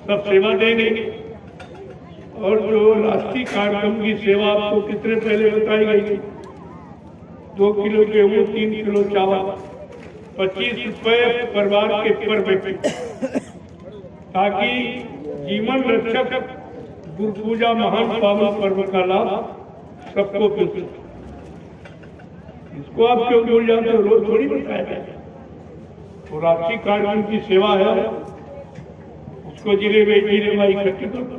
सब सेवा देंगे। और जो राष्ट्रीय कार्यक्रम की सेवा आपको कितने पहले बताई गई, 2 किलो गेहूं, 3 किलो चावल, 25 रुपए परिवार के पर व्यक्ति, ताकि जीवन रक्षक गुरु पूजा महान पावन पर्व का लाभ सबको मिल सके। इसको आप क्यों भूल जाते हो, रोज थोड़ी बताया जाए। तो राष्ट्रीय कार्यक्रम की सेवा है, उसको जिले में जिले में इकट्ठे करो,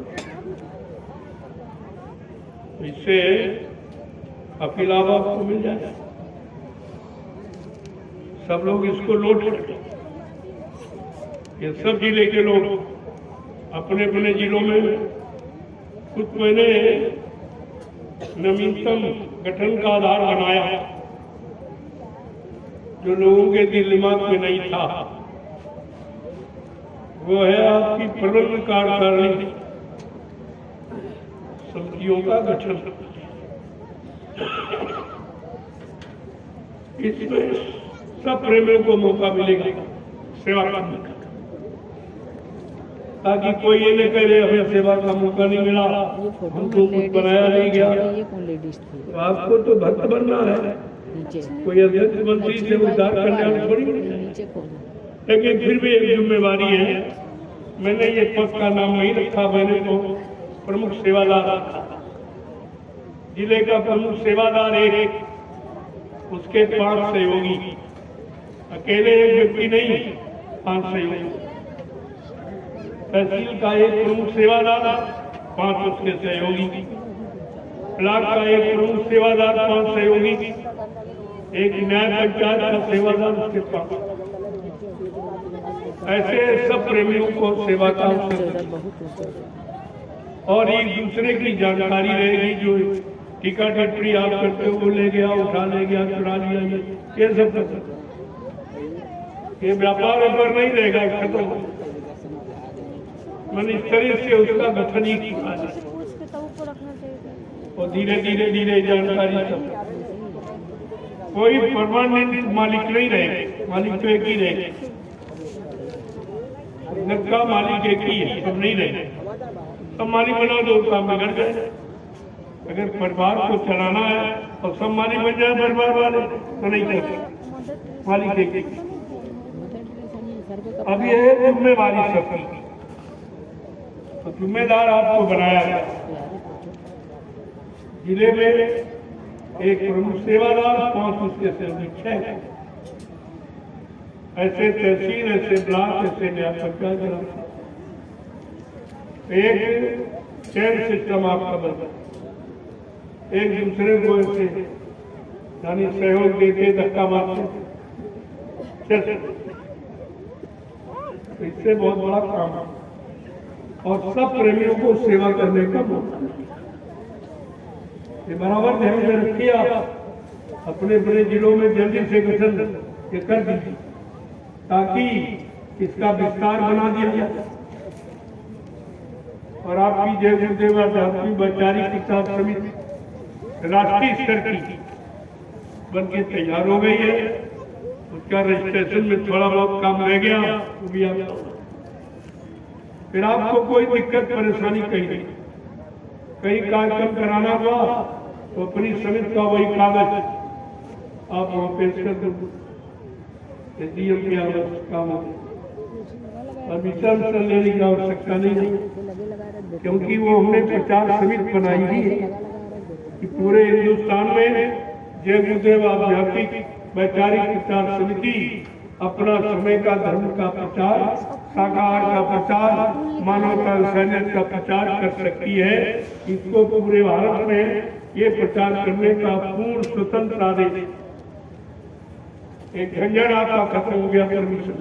इससे काफी लाभ आपको मिल जाए। सब लोग इसको नोट करें। ये सब जिले के लोग अपने अपने जिलों में कुछ मैंने नवीनतम गठन का आधार बनाया, जो लोगों के दिल दिमाग में नहीं था। वो है आपकी प्रबंध कार्यकारिणी समितियों का गठन। इसमें सब प्रेमियों को मौका मिलेगा सेवा करने का, ताकि कोई ये न कहे हमें सेवा का मौका नहीं मिला, हमको कुछ बनाया नहीं गया। तो आपको तो भक्त बनना है, कोई अध्यक्ष मंत्री से उद्धार करने थोड़ी, लेकिन फिर भी एक जिम्मेवारी है। मैंने ये पद का नाम नहीं रखा, मैंने तो प्रमुख सेवादार रखा। जिले का प्रमुख सेवादार एक, उसके 5 सहयोगी, अकेले एक व्यक्ति नहीं, 5 सहयोगी। तहसील का एक प्रमुख सेवादार, 5 उसके सहयोगी। ब्लॉक का एक प्रमुख सेवादार, 5 सहयोगी। एक न्याय पंचायत का सेवादार, उसके 5। ऐसे सब प्रेमियों को सेवा का और एक दूसरे की जानकारी रहेगी। जो टीका टिप्पणी आप करते हो, वो ले गया, उठा ले गया, चुरा लिया, ये सब ये व्यापार ऊपर नहीं रहेगा, खत्म। मैंने इस तरह से उसका गठन ही किया और धीरे धीरे धीरे जानकारी सब। कोई परमानेंट मालिक नहीं रहे, मालिक तो एक ही रहे, का मालिक एक ही है, सब नहीं रहे, सब मालिक बना दो, काम बिगड़ जाए। अगर परिवार को चलाना है और सब मालिक बन जाए परिवार वाले तो नहीं चलते, मालिक एक। अब ये है जिम्मेवारी सबकी, तो जिम्मेदार आपको बनाया है। जिले में एक प्रमुख सेवादार, 5 उसके समीक्षक, ऐसे तहसील, ऐसे ब्लॉक, ऐसे न्याय पंचायत, एक चैन सिस्टम आपका बनता, एक दूसरे को ऐसे यानी सहयोग देके धक्का मारते चल, इससे बहुत बड़ा काम है। और सब प्रेमियों को सेवा करने का मौका, ये बराबर ध्यान में रखिए। आप अपने अपने जिलों में जल्दी से गठन ये कर दीजिए ताकि इसका विस्तार बना दिया जाए। और आपकी जय गुरुदेव आध्यात्मिक वैचारिक शिक्षा समिति राष्ट्रीय स्तर की बनके तैयार हो गई है। उसका रजिस्ट्रेशन में थोड़ा बहुत काम रह गया, वो भी आप फिर आपको कोई दिक्कत परेशानी कहीं कार्यक्रम कराना हुआ तो अपनी समिति का वही कागज आप वहां पेश कर दो, डीएम की आवश्यकता हो। अब विचार लेने की आवश्यकता नहीं है, क्योंकि वो हमने प्रचार समिति बनाई ही है कि पूरे हिंदुस्तान में जय गुरुदेव आध्यात्मिक वैचारिक प्रचार समिति अपना समय का धर्म का प्रचार, साकार का प्रचार, मानवता इंसानियत का प्रचार कर सकती है। इसको पूरे भारत में ये प्रचार करने का पूर्ण स्वतंत्रता दे। एक झंझट आपका खत्म हो गया परमिशन,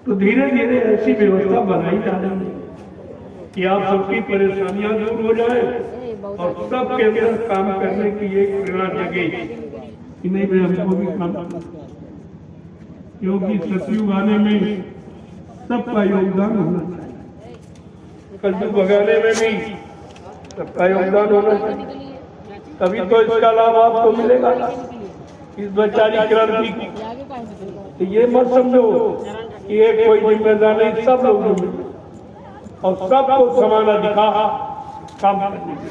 तो धीरे धीरे ऐसी व्यवस्था बनाई जा रही है कि आप सबकी परेशानियां दूर हो जाए और सबके अंदर काम करने की एक प्रेरणा जगे कि नहीं भाई हमको भी काम करना, क्योंकि सतयुग आने में सबका योगदान होना चाहिए। कलयुग भगाने में भी सबका योगदान होना चाहिए, तभी तो इसका लाभ आपको मिलेगा इस वैचारिक क्रांति की। तो ये मत समझो कि ये कोई जिम्मेदार नहीं, सब लोग और सबको समान अधिकार काम करने की।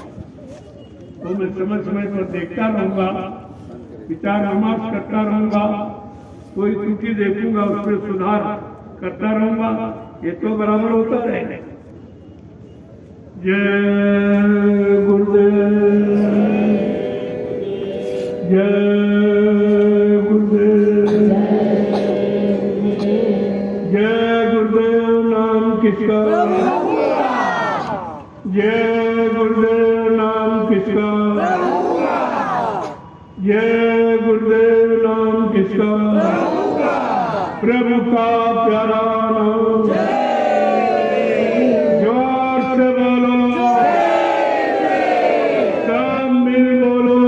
तो मैं समय समय पर देखता रहूंगा, विचार विमर्श करता रहूंगा, कोई त्रुटि देखूंगा उसमें सुधार करता रहूंगा, ये तो बराबर होता रहेगा। जय गुरुदेव, जय गुरुदेव, जय गुरुदेव नाम किसका, जय गुरुदेव नाम किसका, जय गुरुदेव नाम किसका, प्रभु का प्यारा नाम, जोर से बोलो, सब मिल बोलो,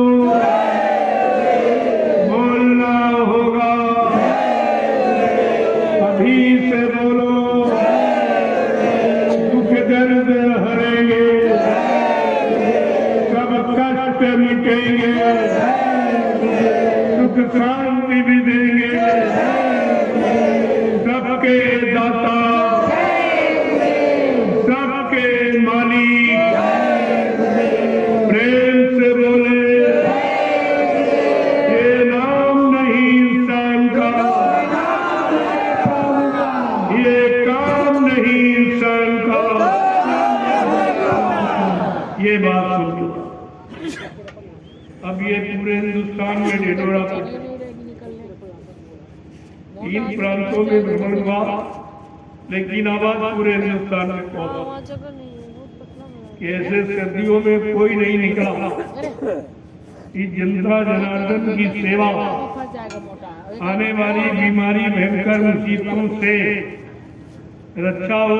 बोलना होगा, अभी से बोलो, दुख दर्द हरेंगे, सब कष्ट मिटेंगे, सुख शांति भी देंगे, सबके दाता, सबके मालिक, प्रेम से बोले, ये नाम नहीं इंसान का, ये काम नहीं इंसान का, ये बात सुन लो। अब ये पूरे हिंदुस्तान में ढिढोरा पड़ा, 3 प्रांतों में भ्रमण हुआ, लेकिन आवाज पूरे हिंदुस्तान में पहुंचा कि ऐसे सर्दियों में कोई नहीं निकला कि जनता जनार्दन की सेवा, आने वाली बीमारी भयंकर मुसीबतों से रक्षा हो,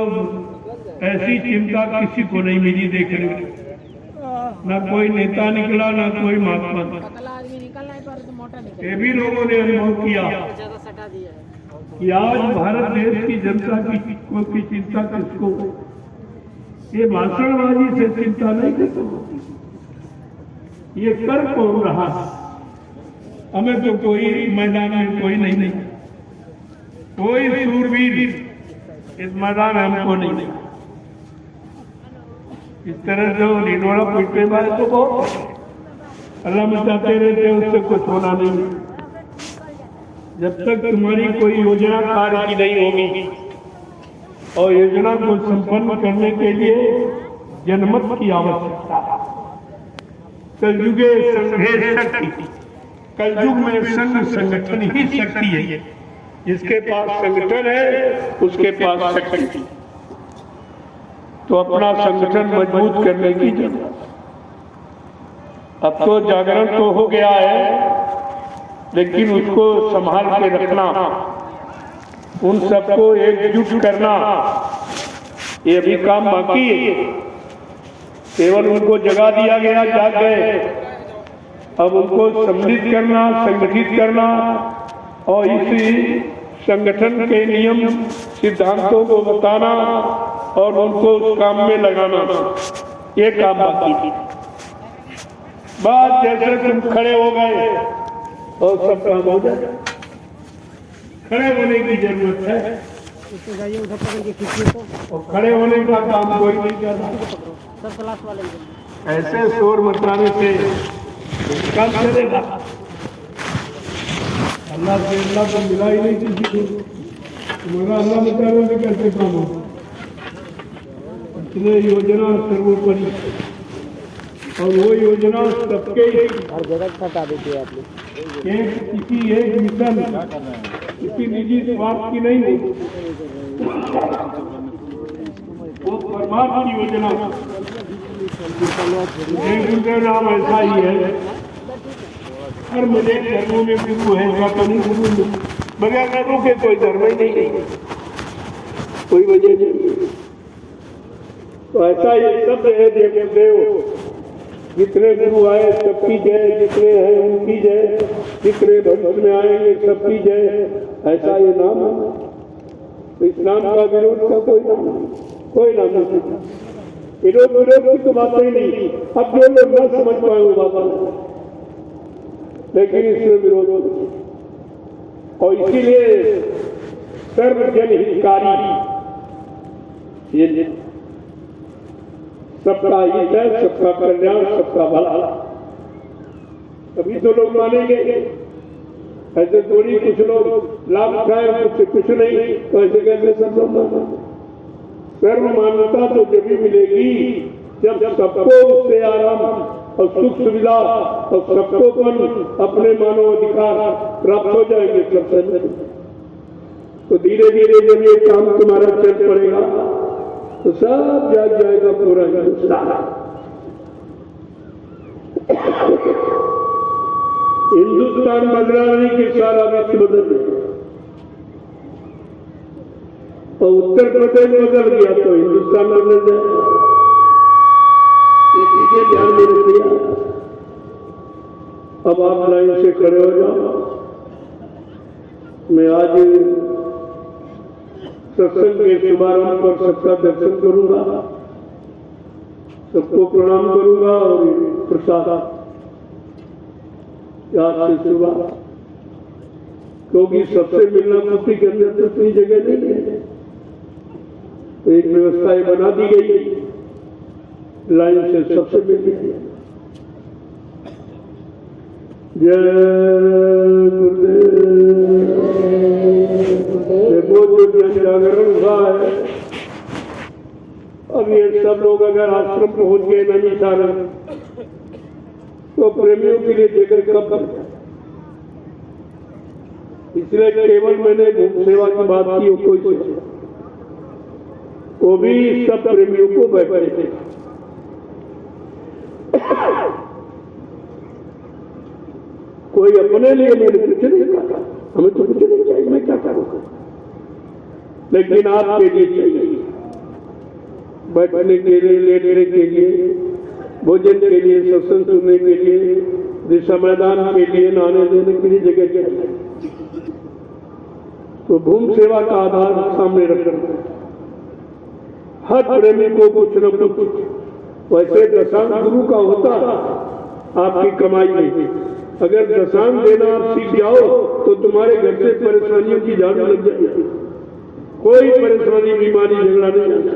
ऐसी चिंता किसी को नहीं मिली देखने को। न कोई नेता निकला, न कोई महात्मा, ये भी लोगों ने अनुभव किया कि आज भारत देश की जनता की चिंता किसको, ये भाषणबाजी से चिंता नहीं करते, ये कर कौन रहा, हमें तो कोई मैदान में कोई नहीं, कोई सूरवीर इस मैदान में हमको नहीं। इस तरह से वो नीनोड़ा पीटने वाले तो बहुत अल्लाह मचाते रहते हैं, उससे कुछ होना नहीं। जब तक तुम्हारी कोई योजना कार्य की नहीं होगी और योजना को संपन्न करने के लिए जनमत की आवश्यकता है। कलयुगे संघे शक्ति, कलयुग में संघ संगठन ही शक्ति है। जिसके पास संगठन है उसके पास शक्ति। तो अपना संगठन मजबूत करने की जरूरत। अब तो जागरण तो हो गया है, लेकिन उसको संभाल के रखना, उन सबको एकजुट करना, ये भी काम बाकी है। केवल उनको जगा दिया गया, जाग गए। अब उनको सम्मिलित करना, संगठित करना और इसी संगठन के नियम सिद्धांतों को बताना और उनको उस काम में लगाना, ये काम बाकी है। बात जैसे तुम खड़े हो गए और सब काम हो जाए। खड़े होने की जरूरत है और खड़े होने का काम कोई नहीं कर रहा। ऐसे शोर मचाने से काम चलेगा। अल्लाह से अल्लाह को मिला ही नहीं किसी को, तुम्हारा अल्लाह मचाने से कैसे काम होगा। इसलिए योजना सर्वोपरि, और वो योजना सबके
हर जगह बता देते हैं आप लोग।
किसी एक मिशन, किसी निजी स्वार्थ की नहीं है, वो परमात्मा की योजना। गुरुदेव नाम ऐसा ही है। हर मजे धर्मों में गुरु है, ऐसा तो नहीं गुरु बगैर गुरु के कोई धर्म ही नहीं है, कोई वजह नहीं। तो ऐसा ही सब है देव। जितने गुरु आए सबकी जय, जितने हैं उनकी जय, जितने भविष्य में आएंगे सबकी जय, ऐसा ये नाम है। तो इस नाम का विरोध का कोई नाम नहीं, कोई नाम नहीं। विरोध की तो बात ही नहीं। अब जो लोग न समझ पाए वो बात, लेकिन इसमें विरोध और इसीलिए सर्व जनहितकारी, ये सबका हित है, सबका कल्याण, सबका भला, तभी तो लोग मानेंगे। ऐसे थोड़ी कुछ लोग लाभ उठाए, कुछ नहीं, तो ऐसे कैसे सब लोग मानेंगे। सर्व मान्यता तो जब भी मिलेगी जब सबको उससे आराम और सुख सुविधा और सबको अपने मानव अधिकार प्राप्त हो जाएंगे सबसे। तो धीरे धीरे जब ये काम तुम्हारा चल पड़ेगा तो सब जाग जाएगा पूरा हिंदुस्तान। हिंदुस्तान बदला नहीं कि सारा विश्व बदल गया। और उत्तर प्रदेश बदल गया तो हिंदुस्तान बदल जाएगा। ये ध्यान में रखिए। अब आप लाइन से खड़े हो जाओ। मैं आज सत्संग के शुभारंभ पर सबका दर्शन करूंगा, सबको प्रणाम करूंगा और प्रसाद आज से सुबह, क्योंकि सबसे मिलना मुक्ति के अंदर तो इतनी जगह नहीं है। तो एक व्यवस्था ये बना दी गई, लाइन से सबसे मिलती। जय गुरुदेव। वो जो जन जागरण हुआ है, अब ये सब लोग अगर आश्रम पहुंच गए नैमिषारण्य, तो प्रेमियों के लिए जगह कब बना। इसलिए केवल मैंने भूम सेवा की बात की, कोई वो भी सब प्रेमियों को बैठे थे। कोई अपने लिए मैंने कुछ नहीं कहा, हमें तो कुछ नहीं चाहिए, मैं क्या करूँगा, लेकिन आपके लिए चाहिए। बैठने के लिए, लेटने के लिए, भोजन के लिए, सत्संग सुनने के लिए, दिशा मैदान के लिए, नहाने धोने के लिए जगह चाहिए। तो भूम सेवा का आधार सामने रखना, हर प्रेमी को कुछ न कुछ। वैसे दशांग गुरु का होता आपकी कमाई में। अगर दशांग देना आप सीख जाओ तो तुम्हारे घर से परेशानियों की झाड़ू लग जाएगी। कोई परेशानी, बीमारी, झगड़ा नहीं आता।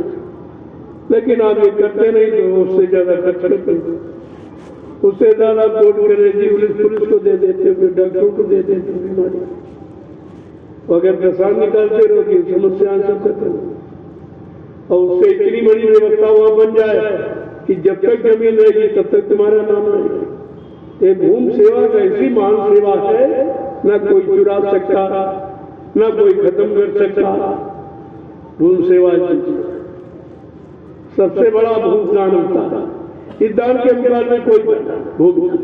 लेकिन आप ये करते नहीं तो उससे ज्यादा खर्च करते हो, उससे ज्यादा कोर्ट करेगी पुलिस को दे देते हो, डॉक्टरों को दे देते हो बीमारी। अगर प्रसाद निकालते रहो कि समस्या सब खत्म, और उससे इतनी बड़ी व्यवस्था वहां बन जाए कि जब तक जमीन रहेगी तब तक तुम्हारा नाम रहेगा। ये भूमि सेवा का ऐसी महान सेवा है, न कोई चुरा सकता, न कोई खत्म कर सकता। भूमि सेवा सबसे बड़ा भूमि दान होता है। इस दान के मुकाबले कोई भूमि,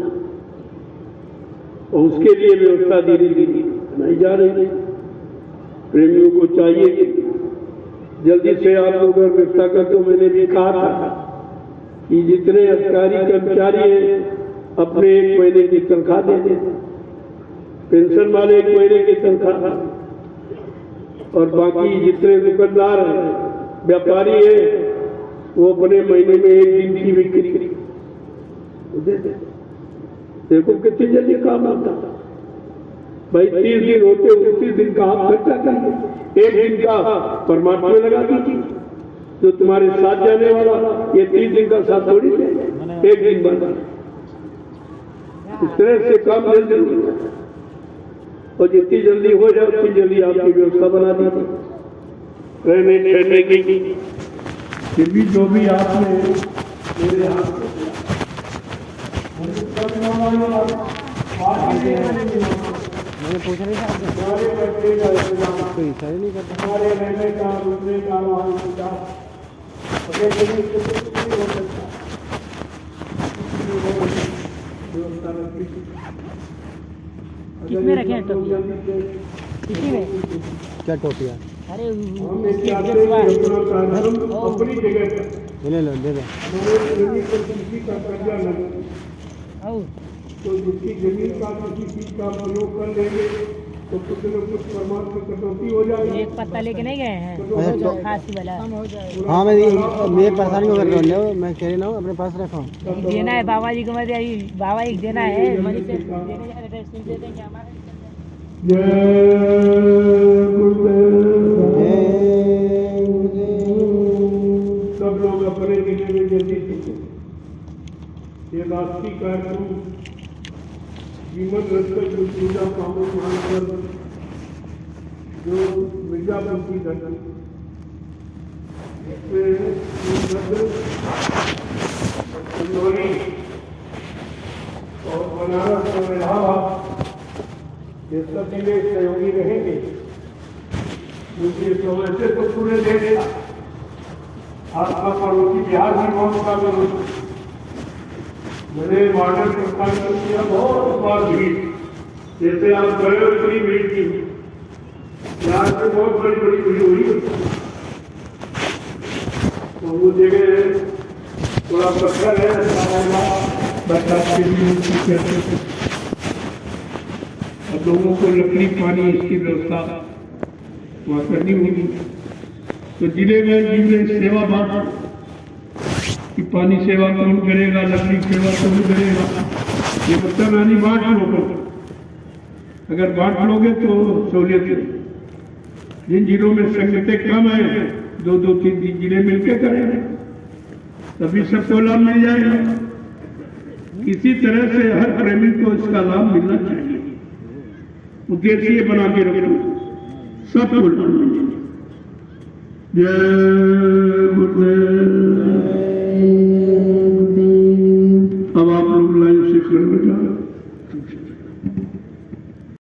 और उसके लिए व्यवस्था धीरे धीरे बनाई जा रही है। प्रेमियों को चाहिए कि जल्दी से आप लोग व्यवस्था कर दो। मैंने भी कहा था कि जितने अधिकारी कर्मचारी हैं अपने 1 महीने की तनख्वाह दे दें, पेंशन वाले 1 महीने की तनख्वाह, और बाकी जितने दुकानदार हैं व्यापारी हैं वो अपने महीने में 1 दिन की बिक्री दे दें। देखो कितनी जल्दी काम आता है भाई। 30 दिन होते 29 दिन का आप खर्चा करिए, 1 दिन का परमात्मा में लगा दीजिए। जो तुम्हारे साथ जाने वाला ये 30 दिन का साथ थोड़ी है, 1 दिन बना। इस तरह से काम जल्दी हो, और जितनी जल्दी हो जाए उतनी जल्दी आपकी व्यवस्था बना दीजिए रहने ठहरने की। फिर भी जो भी आपने मेरे हाथ
मैंने पूछा नहीं था आपसे, कोई इशारा नहीं करता।
हमारे रहने का, रुकने का, वहाँ का
किसमें रखे हैं टोपियाँ? किसी में?
क्या टोपिया?
अरे
अपनी जगह
ले लो, दे दो।
किसी का कर्जा लगे तो जिसकी जमीन का किसी चीज का प्रयोग कर लेंगे तो कुछ न कुछ परमात्मा कटौती हो जाएगी।
एक पत्ता लेके नहीं गए हैं खांसी वाला?
हाँ, मैं परेशानी को कर रहा हूँ, मैं कह रहा हूँ अपने पास रखा।
देना है बाबा जी को, मत बाबा जी देना है, मनी से दे देंगे हमारे।
सब लोग अपने जिले में जल्दी सीखे। ये राष्ट्रीय कार्यक्रम जीवन रखकर जो पूजा पावन मानकर जो मिर्जापुर की घटना और बनारस और इलाहाबाद ये सब जिले सहयोगी रहेंगे, क्योंकि वैसे तो पूरे देश आपका पड़ोसी बिहार भी बहुत का मैंने मॉडल प्रस्ताव कर दिया। बहुत बार भीड़, जैसे आप गए हो इतनी भीड़ की, यहाँ से बहुत बड़ी बड़ी भीड़ हुई। तो वो जगह थोड़ा पत्थर है, बरसात के लिए अब लोगों को लकड़ी पानी इसकी व्यवस्था वहाँ करनी होगी। तो जिले में जिले सेवा बांट कि पानी सेवा कौन करेगा, लकड़ी सेवा कौन करेगा, ये मतलब यानी बांट लो। अगर बांट लोगे तो सहूलियत है। जिन जिलों में संगतें कम है 2-2, 3 जिले मिलकर करेंगे तभी सबको लाभ मिल जाएगा। किसी तरह से हर प्रेमी को इसका लाभ मिलना चाहिए, उद्देश्य बना के रखो सबको। जय